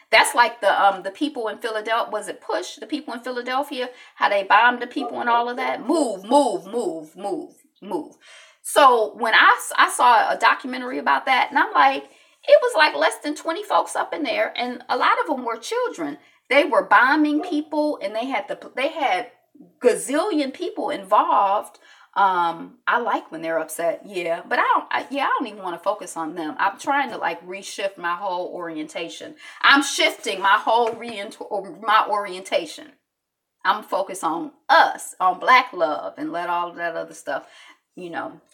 A: That's like the people in Philadelphia. Was it Push? The people in Philadelphia, how they bombed the people and all of that. Move. So when I saw a documentary about that, and I'm like, it was like less than 20 folks up in there, and a lot of them were children. They were bombing people, and they had gazillion people involved. I like when they're upset, yeah, but I don't even want to focus on them. I'm trying to like reshift my whole orientation. I'm shifting my whole my orientation. I'm focused on us, on Black love, and let all of that other stuff,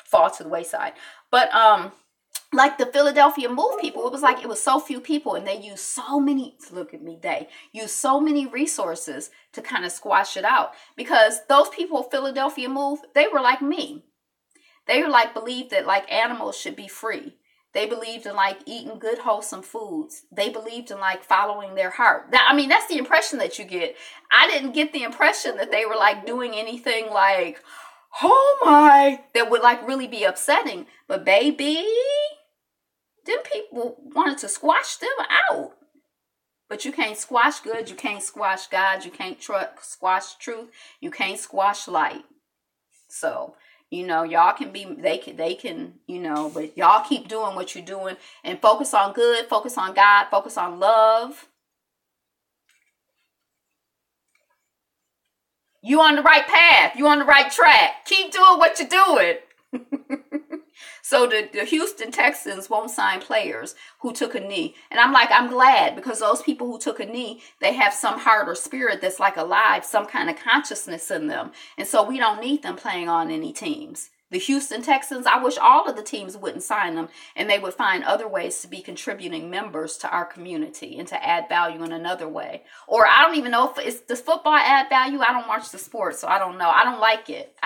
A: fall to the wayside. But like the Philadelphia Move people, it was so few people, and they used so many, they used so many resources to kind of squash it out, because those people, Philadelphia Move, they were like me. They were like, believed that like animals should be free. They believed in like eating good, wholesome foods. They believed in like following their heart. That's the impression that you get. I didn't get the impression that they were like doing anything like, oh my, that would like really be upsetting. But baby, them people wanted to squash them out. But you can't squash good. You can't squash God. You can't squash truth. You can't squash light. So, y'all can be, they can, but y'all keep doing what you're doing and focus on good, focus on God, focus on love. You on the right path. You on the right track. Keep doing what you're doing. So the Houston Texans won't sign players who took a knee. And I'm glad, because those people who took a knee, they have some heart or spirit that's like alive, some kind of consciousness in them. And so we don't need them playing on any teams. The Houston Texans, I wish all of the teams wouldn't sign them, and they would find other ways to be contributing members to our community and to add value in another way. Or I don't even know if does football add value? I don't watch the sport, so I don't know. I don't like it.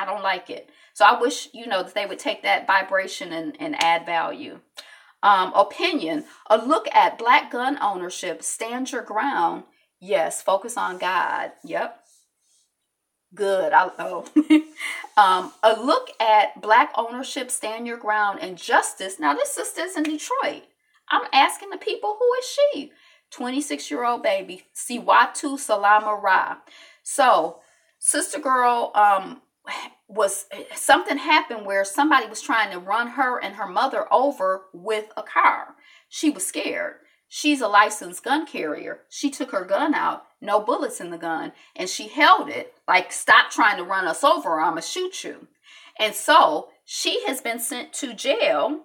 A: So I wish, that they would take that vibration and add value. Opinion, a look at Black gun ownership, stand your ground. Yes, focus on God. Yep. Good. A look at Black ownership, stand your ground, and justice. Now, this sister's in Detroit. I'm asking the people, who is she? 26-year-old baby, Siwatu Salama Ra. So, sister girl, something happened where somebody was trying to run her and her mother over with a car. She was scared. She's a licensed gun carrier. She took her gun out, no bullets in the gun, and she held it like, stop trying to run us over, or I'm going to shoot you. And so she has been sent to jail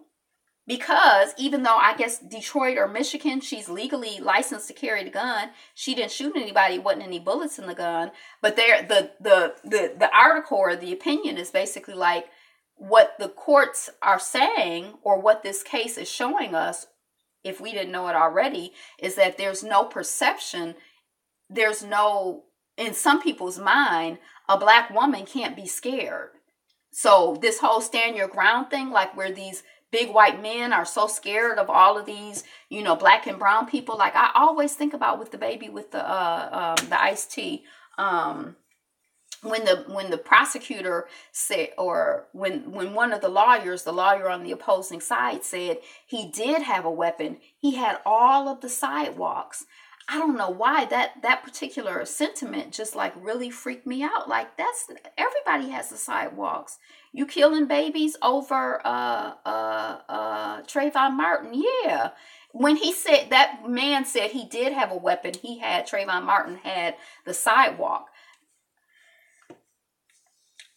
A: because even though I guess Detroit or Michigan, she's legally licensed to carry the gun, she didn't shoot anybody, wasn't any bullets in the gun. But the article or the opinion is basically like, what the courts are saying, or what this case is showing us, if we didn't know it already, is that there's no perception, there's no, in some people's mind, a Black woman can't be scared. So this whole stand your ground thing, like where these big white men are so scared of all of these, Black and brown people. Like I always think about with the baby with the iced tea, when the prosecutor said, or when one of the lawyer on the opposing side said he did have a weapon, he had all of the sidewalks. I don't know why that particular sentiment just like really freaked me out. Like everybody has the sidewalks. You killing babies over Trayvon Martin, yeah. when he said, that man said he did have a weapon, Trayvon Martin had the sidewalk.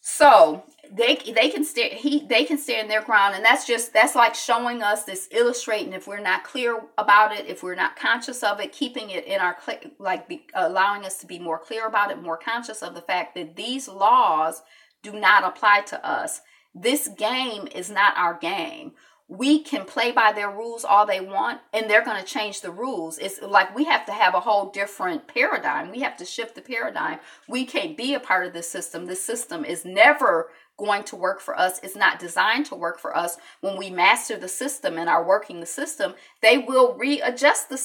A: So they can stand their ground, and that's like showing us this, illustrating, if we're not clear about it, if we're not conscious of it, keeping it in our, allowing us to be more clear about it, more conscious of the fact that these laws do not apply to us. This game is not our game. We can play by their rules all they want, and they're going to change the rules. It's like we have to have a whole different paradigm. We have to shift the paradigm. We can't be a part of this system. This system is never going to work for us. It's not designed to work for us. When we master the system and are working the system, they will readjust the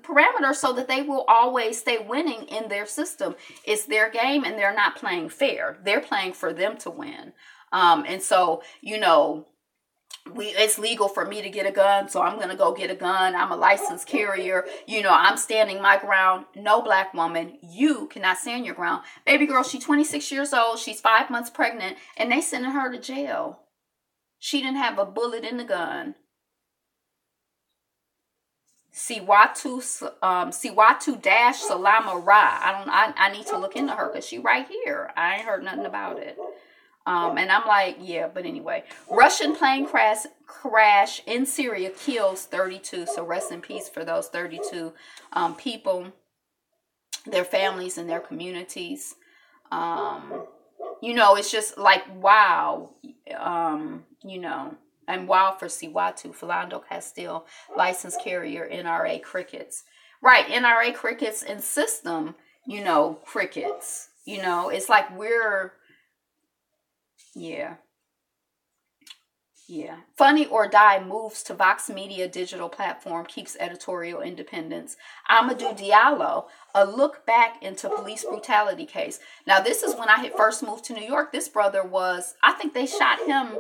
A: parameters so that they will always stay winning in their system. It's their game, and they're not playing fair. They're playing for them to win. And so, it's legal for me to get a gun, so I'm going to go get a gun. I'm a licensed carrier. I'm standing my ground. No, black woman, you cannot stand your ground. Baby girl, she's 26 years old. She's 5 months pregnant, and they sending her to jail. She didn't have a bullet in the gun. Siwatu Salama Ra. I need to look into her because she right here. I ain't heard nothing about it. And I'm like, yeah, but anyway. Russian plane crash in Syria kills 32. So rest in peace for those 32 people, their families, and their communities. It's just like, wow. And wow for Siwatu, Philando Castile, licensed carrier, NRA crickets. Right, NRA crickets and system, crickets. It's like we're... Yeah. Funny or Die moves to Vox Media digital platform, keeps editorial independence. Amadou Diallo, a look back into police brutality case. Now, this is when I had first moved to New York. This brother was, I think they shot him.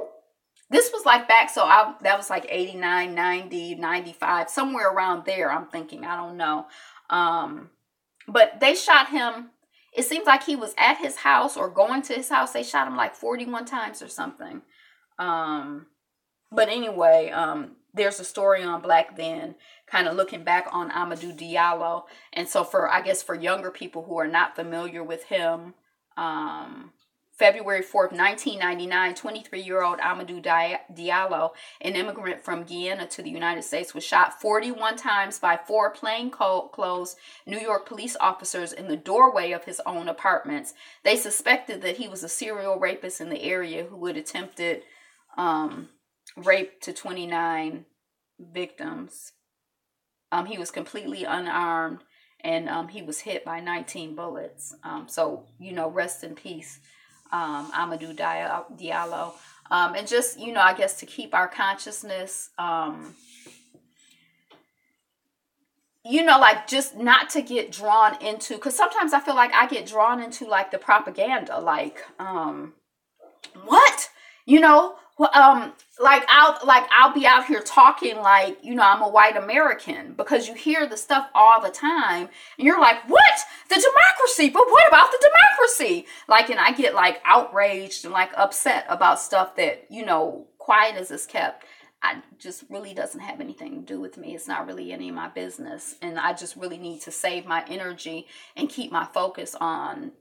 A: This was like back, that was like 89, 90, 95, somewhere around there, I'm thinking. I don't know. But they shot him. It seems like he was at his house or going to his house. They shot him like 41 times or something. But anyway, there's a story on Black Then, kind of looking back on Amadou Diallo. And so for younger people who are not familiar with him, February 4th, 1999, 23-year-old Amadou Diallo, an immigrant from Guyana to the United States, was shot 41 times by 4 plainclothes New York police officers in the doorway of his own apartments. They suspected that he was a serial rapist in the area who had attempted rape to 29 victims. He was completely unarmed, and he was hit by 19 bullets. Rest in peace. Amadou Diallo, and just, I guess to keep our consciousness, just not to get drawn into, because sometimes I feel like I get drawn into like the propaganda, like, what, I'll be out here talking like, I'm a white American, because you hear the stuff all the time and you're like, what? The democracy, but what about the democracy? And I get outraged and upset about stuff that, quiet as it's kept. I just really doesn't have anything to do with me. It's not really any of my business. And I just really need to save my energy and keep my focus on,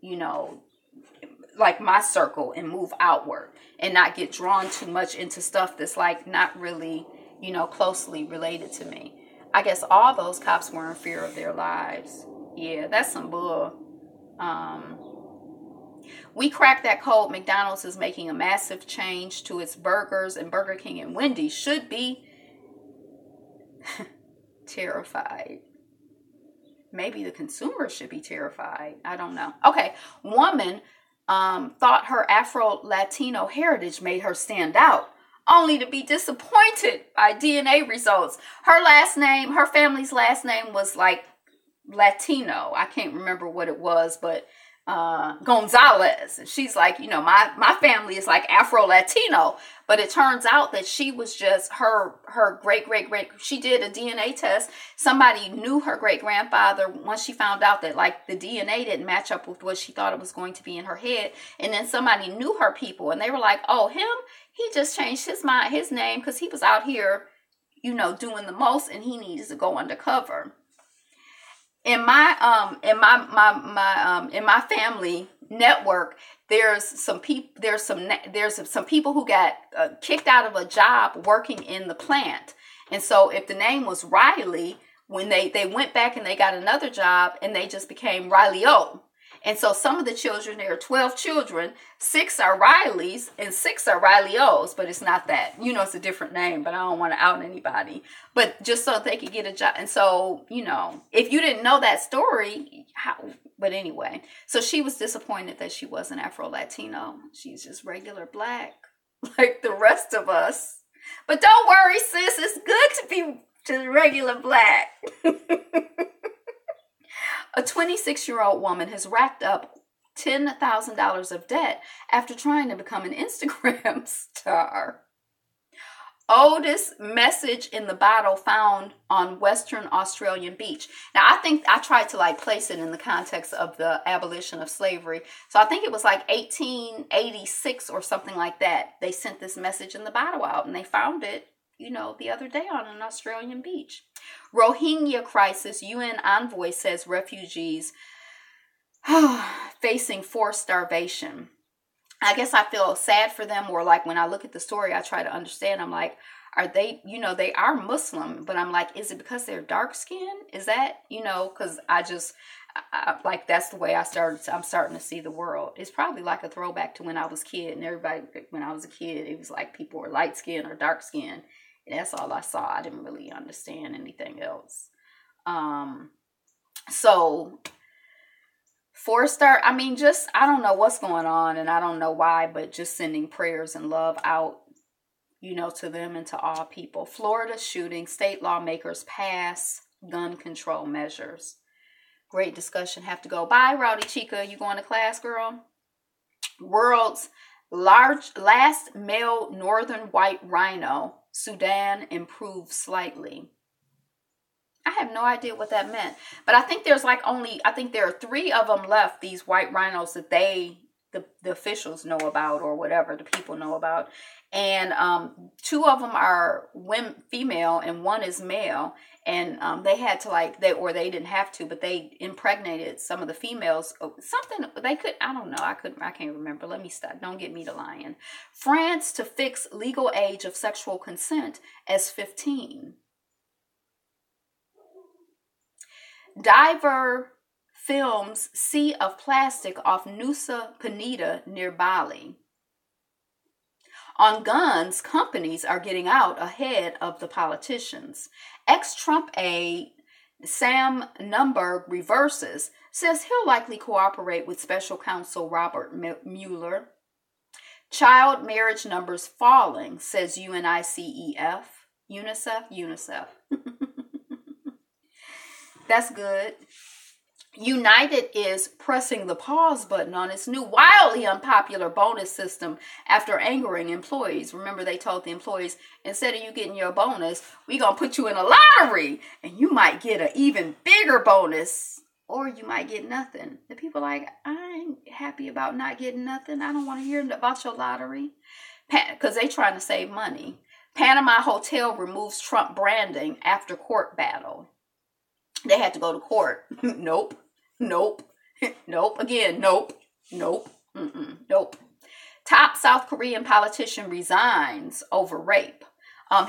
A: my circle, and move outward and not get drawn too much into stuff that's not really, closely related to me. I guess all those cops were in fear of their lives. Yeah, that's some bull. We cracked that code. McDonald's is making a massive change to its burgers, and Burger King and Wendy's should be terrified. Maybe the consumer should be terrified. I don't know. Okay, woman thought her Afro-Latino heritage made her stand out, only to be disappointed by DNA results. Her family's last name was Latino. I can't remember what it was, but Gonzalez. And she's like, my family is Afro-Latino. But it turns out that she was just her great, she did a DNA test. Somebody knew her great-grandfather once she found out that the DNA didn't match up with what she thought it was going to be in her head. And then somebody knew her people, and they were like, oh, him? He just changed his name because he was out here, doing the most, and he needs to go undercover. In my family network, there's some people who got kicked out of a job working in the plant. And so if the name was Riley, when they went back and they got another job, and they just became Riley-O. And so some of the children, there are 12 children, 6 are Rileys and 6 are Riley-O's, but it's not that. It's a different name, but I don't want to out anybody. But just so they could get a job. And so, if you didn't know that story, but anyway. So she was disappointed that she wasn't Afro-Latino. She's just regular black, like the rest of us. But don't worry, sis. It's good to be just regular black. A 26-year-old woman has racked up $10,000 of debt after trying to become an Instagram star. Oldest message in the bottle found on Western Australian beach. Now, I think I tried to place it in the context of the abolition of slavery. So I think it was 1886 or something like that. They sent this message in the bottle out, and they found it, the other day on an Australian beach. Rohingya crisis. UN envoy says refugees facing forced starvation. I guess I feel sad for them, or when I look at the story, I try to understand. I'm like, are they, they are Muslim, but I'm like, is it because they're dark skinned? Is that, because I that's the way I'm starting to see the world. It's probably like a throwback to when I was a kid, and when I was a kid, it was like people were light skinned or dark skinned. And that's all I saw. I didn't really understand anything else. So I don't know what's going on, and I don't know why, but just sending prayers and love out, to them and to all people. Florida shooting, state lawmakers pass gun control measures. Great discussion. Have to go. Bye, Rowdy Chica. You going to class, girl? World's last male northern white rhino, Sudan, improved slightly. I have no idea what that meant, but I think there's I think there are 3 of them left, these white rhinos that the officials know about, or whatever, the people know about. And 2 of them are female and 1 is male. And they had to they didn't have to, but they impregnated some of the females. Something they could, I don't know. I can't remember. Let me stop. Don't get me to lying. France to fix legal age of sexual consent as 15. Diver films sea of plastic off Nusa Penida near Bali. On guns, companies are getting out ahead of the politicians. Ex-Trump aide Sam Nunberg reverses, says he'll likely cooperate with special counsel Robert Mueller. Child marriage numbers falling, says UNICEF. UNICEF. That's good. United is pressing the pause button on its new wildly unpopular bonus system after angering employees. Remember, they told the employees, instead of you getting your bonus, we're going to put you in a lottery and you might get an even bigger bonus, or you might get nothing. The people are like, I ain't happy about not getting nothing. I don't want to hear about your lottery, because they trying to save money. Panama hotel removes Trump branding after court battle. They had to go to court. Nope. Again, nope. Nope. Top South Korean politician resigns over rape.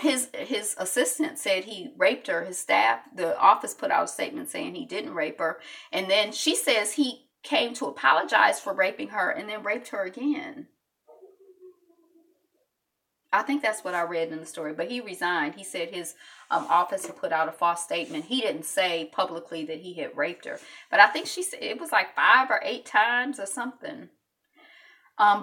A: His assistant said he raped her. His staff, the office put out a statement saying he didn't rape her. And then she says he came to apologize for raping her and then raped her again. I think that's what I read in the story, but he resigned. He said his office had put out a false statement. He didn't say publicly that he had raped her, but I think she said it was 5 or 8 times or something.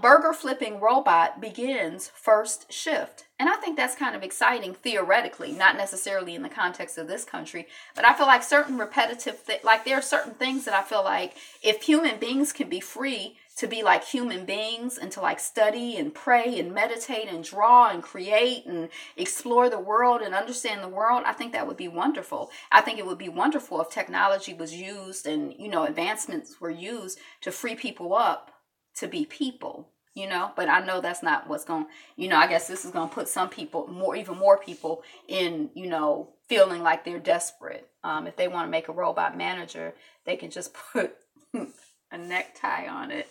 A: Burger flipping robot begins first shift. And I think that's kind of exciting theoretically, not necessarily in the context of this country, but I feel like certain repetitive, there are certain things that I feel like if human beings can be free to be like human beings and to study and pray and meditate and draw and create and explore the world and understand the world, I think that would be wonderful. I think it would be wonderful if technology was used and, advancements were used to free people up to be people. you know, but I know that's not what's going, you know, I guess this is going to put some people, even more people in, you know, feeling like they're desperate. If they want to make a robot manager, they can just put a necktie on it.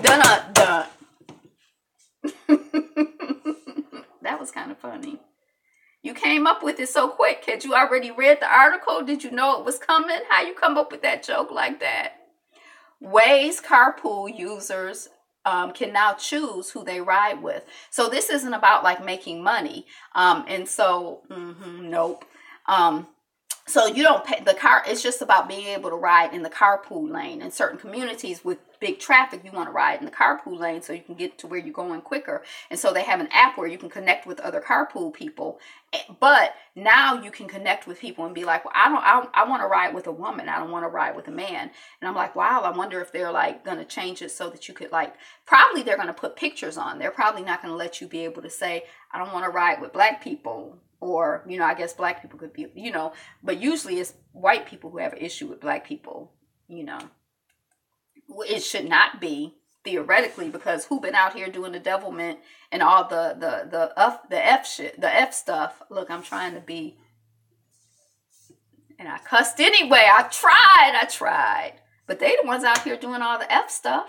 A: Dun. That was kind of funny. You came up with it so quick. Had you already read the article? Did you know it was coming? How you come up with that joke like that? Waze carpool users can now choose who they ride with. So this isn't about like making money. And so, nope. So you don't pay the car. It's just about being able to ride in the carpool lane. In certain communities with big traffic, you want to ride in the carpool lane so you can get to where you're going quicker. And so they have an app where you can connect with other carpool people. But now you can connect with people and be like, well, I want to ride with a woman. I don't want to ride with a man. And I'm like, wow, I wonder if they're like going to change it so that you could like, probably they're going to put pictures on. They're probably not going to let you be able to say, I don't want to ride with black people. Or, you know, I guess black people could be, you know, but usually it's white people who have an issue with black people, you know. It should not be, theoretically, because who been out here doing the devilment and all the F shit, the F stuff. Look, I'm trying to be, and I cussed anyway. I tried. But they the ones out here doing all the F stuff.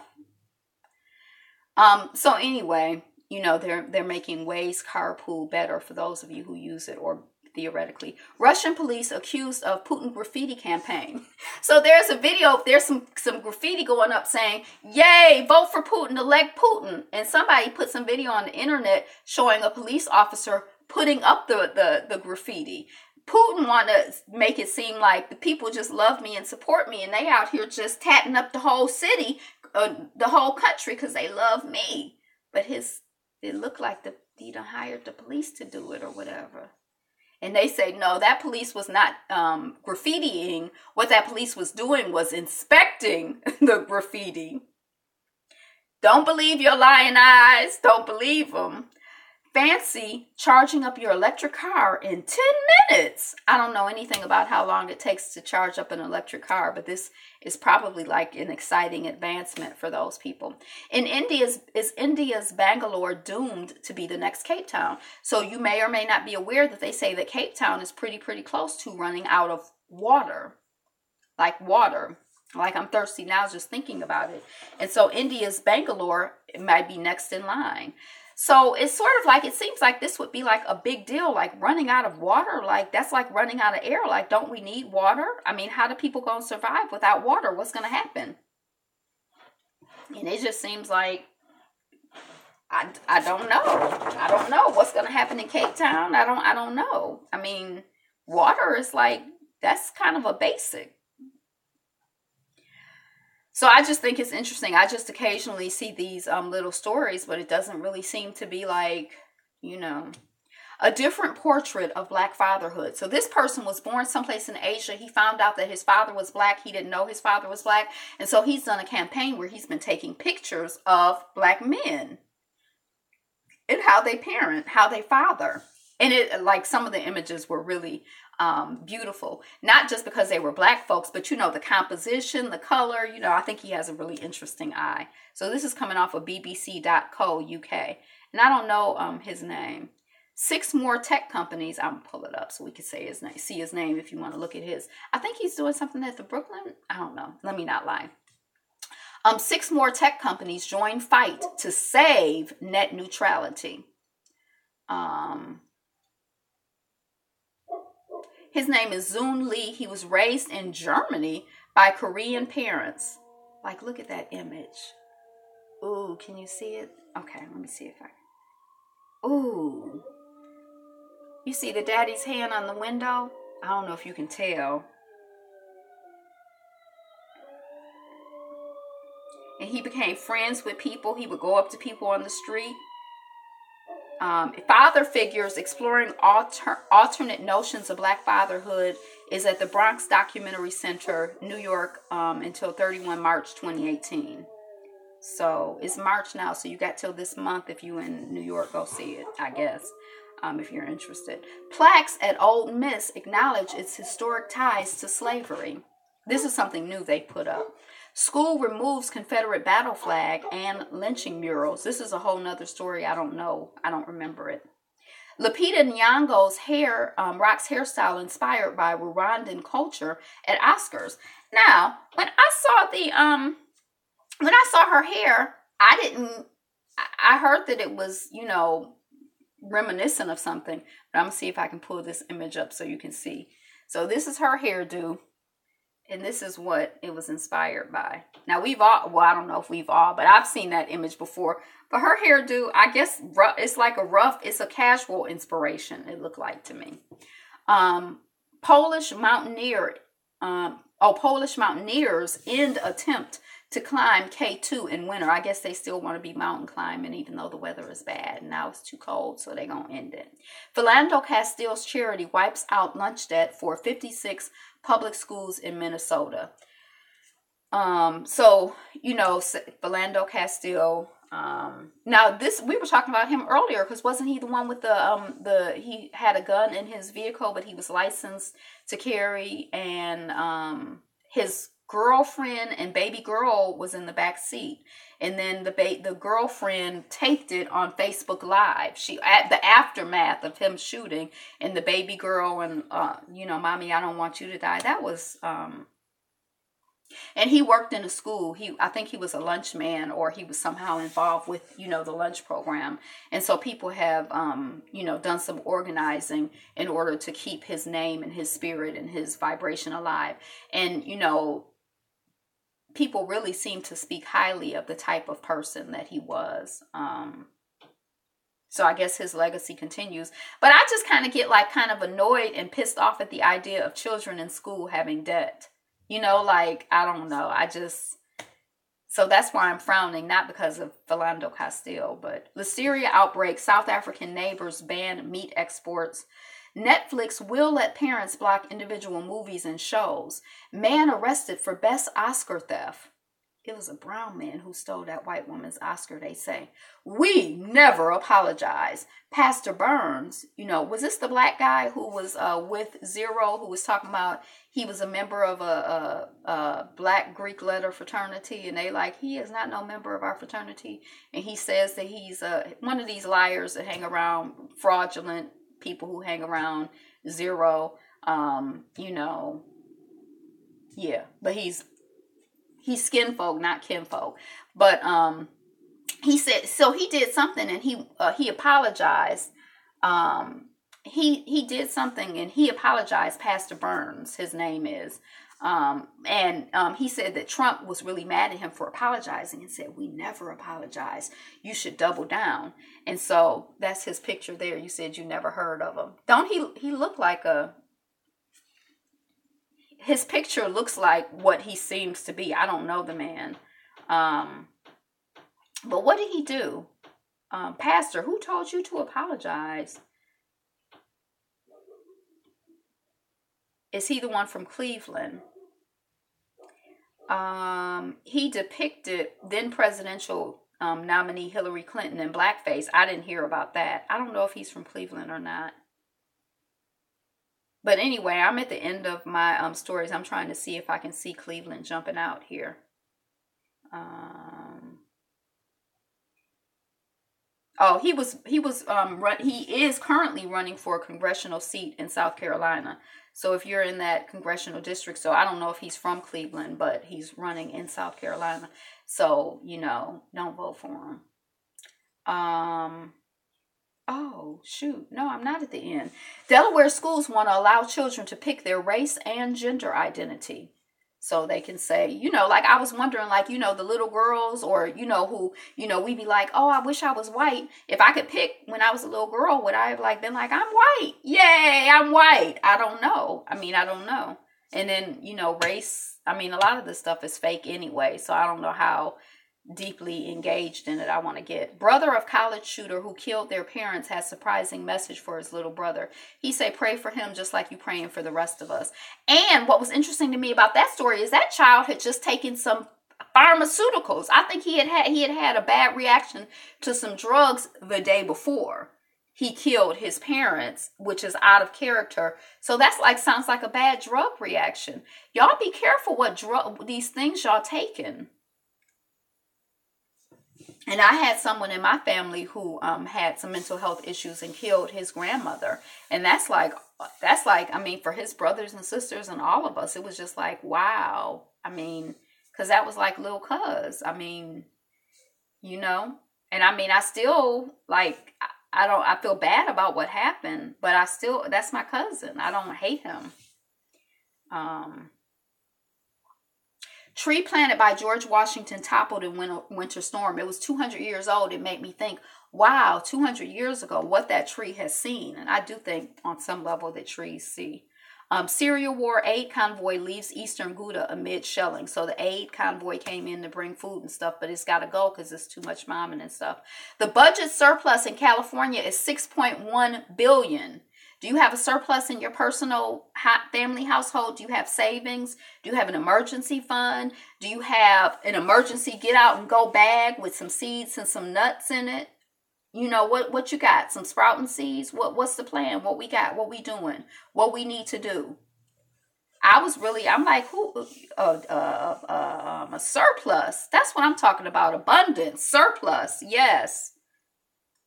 A: So anyway, you know, they're making Waze carpool better for those of you who use it, or theoretically. Russian police accused of Putin graffiti campaign. So there's a video, there's some graffiti going up saying, yay, vote for Putin, elect Putin. And somebody put some video on the internet showing a police officer putting up the graffiti. Putin want to make it seem like the people just love me and support me, and they out here just tatting up the whole city, the whole country, because they love me. But it looked like he done hired the police to do it or whatever. And they say, no, that police was not graffitiing. What that police was doing was inspecting the graffiti. Don't believe your lying eyes. Don't believe them. Fancy charging up your electric car in 10 minutes. I don't know anything about how long it takes to charge up an electric car, but this is probably like an exciting advancement for those people. Is India's Bangalore doomed to be the next Cape Town? So you may or may not be aware that they say that Cape Town is pretty close to running out of water. Like water. Like I'm thirsty now just thinking about it. And so India's Bangalore might be next in line. So it's sort of like, it seems like this would be like a big deal, like running out of water. Like that's like running out of air. Like, don't we need water? I mean, how do people going to survive without water? What's going to happen? And it just seems like, I don't know. I don't know what's going to happen in Cape Town. I don't know. I mean, water is like, that's kind of a basic. So I just think it's interesting. I just occasionally see these little stories, but it doesn't really seem to be like, you know, a different portrait of black fatherhood. So this person was born someplace in Asia. He found out that his father was black. He didn't know his father was black. And so he's done a campaign where he's been taking pictures of black men and how they parent, how they father. And it, like, some of the images were really beautiful, not just because they were black folks, but, you know, the composition, the color, you know, I think he has a really interesting eye. So this is coming off of bbc.co UK. And I don't know his name. 6 more tech companies. I'm going to pull it up so we can say his name, see his name if you want to look at his. I think he's doing something at the Brooklyn. I don't know. Let me not lie. 6 more tech companies join fight to save net neutrality. His name is Zoon Lee. He was raised in Germany by Korean parents. Like, look at that image. Ooh, can you see it? Okay, let me see if I can. Ooh. You see the daddy's hand on the window? I don't know if you can tell. And he became friends with people. He would go up to people on the street. Father figures exploring alternate notions of black fatherhood is at the Bronx Documentary Center, New York, until 31 March 2018. So it's March now, so you got till this month if you in New York, go see it, I guess, if you're interested. Plaques at Ole Miss acknowledge its historic ties to slavery. This is something new they put up. School removes Confederate battle flag and lynching murals. This is a whole nother story. I don't know. I don't remember it. Lupita Nyong'o's hair, rocks hairstyle inspired by Rwandan culture at Oscars. Now, when I saw her hair, I heard that it was, you know, reminiscent of something. But I'm going to see if I can pull this image up so you can see. So this is her hairdo. And this is what it was inspired by. Now, I don't know if we've all, but I've seen that image before. But her hairdo, I guess, it's like it's a casual inspiration, it looked like to me. Polish mountaineers end attempt to climb K2 in winter. I guess they still want to be mountain climbing, even though the weather is bad. Now it's too cold, so they're going to end it. Philando Castile's charity wipes out lunch debt for 56 public schools in Minnesota. So, you know, Philando Castile. Now we were talking about him earlier, because wasn't he the one with he had a gun in his vehicle, but he was licensed to carry, and his girlfriend and baby girl was in the back seat, and then the girlfriend taped it on Facebook Live. At the aftermath of him shooting, and the baby girl and you know, mommy, I don't want you to die. That was and he worked in a school. I think he was a lunch man, or he was somehow involved with, you know, the lunch program. And so people have, you know, done some organizing in order to keep his name and his spirit and his vibration alive. And, you know, people really seem to speak highly of the type of person that he was. So I guess his legacy continues. But I just kind of annoyed and pissed off at the idea of children in school having debt. You know, like, I don't know. So that's why I'm frowning, not because of Philando Castile, but Listeria outbreak, South African neighbors ban meat exports. Netflix will let parents block individual movies and shows. Man arrested for best Oscar theft. It was a brown man who stole that white woman's Oscar, they say. We never apologize. Pastor Burns, you know, was this the black guy who was with Zero, who was talking about he was a member of a black Greek letter fraternity, and they like, he is not no member of our fraternity. And he says that he's one of these liars that hang around, fraudulent people who hang around Zero, you know, yeah, but he's skinfolk, not kinfolk. But he said, so he did something, and he apologized. He did something, and he apologized. Pastor Burns, his name is. And he said that Trump was really mad at him for apologizing, and said, we never apologize. You should double down. And so that's his picture there. You said you never heard of him. Don't he look like his picture looks like what he seems to be. I don't know the man. But what did he do? Pastor, who told you to apologize? Is he the one from Cleveland? He depicted then presidential nominee Hillary Clinton in blackface. I didn't hear about that. I don't know if he's from Cleveland or not. But anyway, I'm at the end of my stories. I'm trying to see if I can see Cleveland jumping out here. He is currently running for a congressional seat in South Carolina. So if you're in that congressional district, so I don't know if he's from Cleveland, but he's running in South Carolina. So, you know, don't vote for him. Oh, shoot. No, I'm not at the end. Delaware schools want to allow children to pick their race and gender identity. So they can say, you know, like I was wondering, like, you know, the little girls or, you know, who, you know, we be like, oh, I wish I was white. If I could pick when I was a little girl, would I have like been like, I'm white. Yay, I'm white. I don't know. I don't know. And then, you know, race. I mean, a lot of this stuff is fake anyway. So I don't know how deeply engaged in it I want to get. Brother of college shooter who killed their parents has surprising message for his little brother. He say, pray for him just like you praying for the rest of us. And what was interesting to me about that story is that child had just taken some pharmaceuticals. I think he had had a bad reaction to some drugs the day before. he killed his parents, which is out of character. So that's like, sounds like a bad drug reaction. Y'all be careful what these things y'all taking. And I had someone in my family who had some mental health issues and killed his grandmother. And that's like, I mean, for his brothers and sisters and all of us, it was just like, wow. I mean, because that was like little cuz. I mean, you know, and I mean, I still like, I feel bad about what happened, but that's my cousin. I don't hate him. Tree planted by George Washington toppled in winter storm. It was 200 years old. It made me think, wow, 200 years ago, what that tree has seen. And I do think on some level that trees see. Syria war aid convoy leaves eastern Ghouta amid shelling. So the aid convoy came in to bring food and stuff, but it's got to go because it's too much bombing and stuff. The budget surplus in California is $6.1 billion. Do you have a surplus in your personal family household? Do you have savings? Do you have an emergency fund? Do you have an emergency get out and go bag with some seeds and some nuts in it? You know, what you got? Some sprouting seeds? What's the plan? What we got? What we doing? What we need to do? I'm like, a surplus. That's what I'm talking about. Abundance, surplus, yes.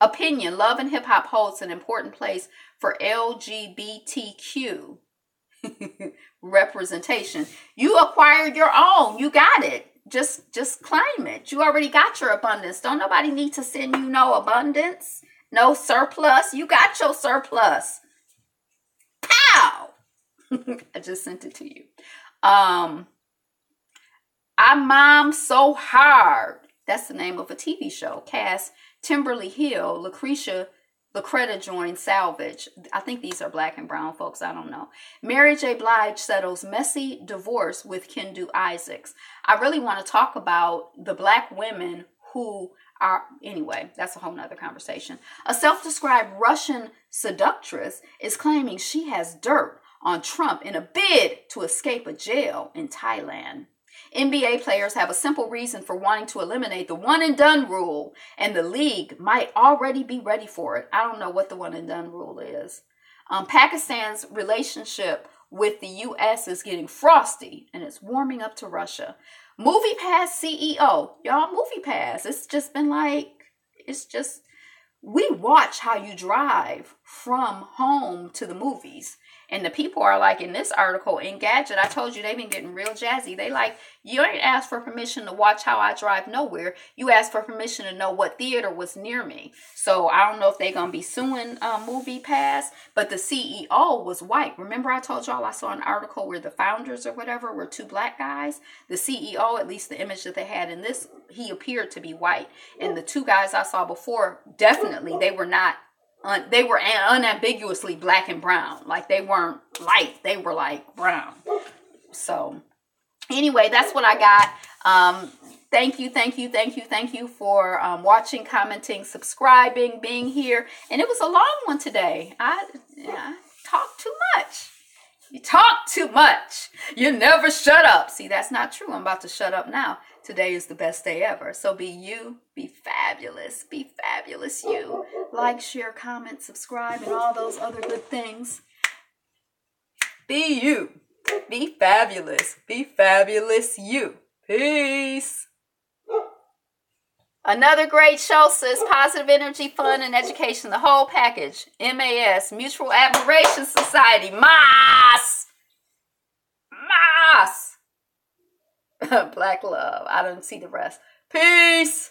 A: Opinion, love and hip hop holds an important place for LGBTQ representation. You acquired your own. You got it. Just claim it. You already got your abundance. Don't nobody need to send you no abundance, no surplus. You got your surplus. Pow! I just sent it to you. I Mom So Hard. That's the name of a TV show. Cast Timberly Hill, Lucreta joined Salvage. I think these are black and brown folks. I don't know. Mary J. Blige settles messy divorce with Kendu Isaacs. I really want to talk about the black women who are, anyway, that's a whole nother conversation. A self-described Russian seductress is claiming she has dirt on Trump in a bid to escape a jail in Thailand. NBA players have a simple reason for wanting to eliminate the one and done rule, and the league might already be ready for it. I don't know what the one and done rule is. Pakistan's relationship with the U.S. is getting frosty, and it's warming up to Russia. MoviePass CEO. Y'all, MoviePass. We watch how you drive from home to the movies. And the people are like, in this article, in Gadget, I told you they've been getting real jazzy. They like, you ain't asked for permission to watch how I drive nowhere. You asked for permission to know what theater was near me. So I don't know if they're going to be suing MoviePass, but the CEO was white. Remember I told y'all I saw an article where the founders or whatever were two black guys? The CEO, at least the image that they had in this, he appeared to be white. And the two guys I saw before, definitely, they were not. They were unambiguously black and brown. Like, they weren't light. They were like brown. So anyway, that's what I got. Thank you for watching, commenting, subscribing, being here. And it was a long one today. I talked too much. You talk too much. You never shut up. See, that's not true. I'm about to shut up now. Today is the best day ever. So be you, be fabulous you. Like, share, comment, subscribe, and all those other good things. Be you, be fabulous you. Peace. Another great show, sis. Positive energy, fun, and education. The whole package. MAS, Mutual Admiration Society. MAS. Black love. I don't see the rest. Peace.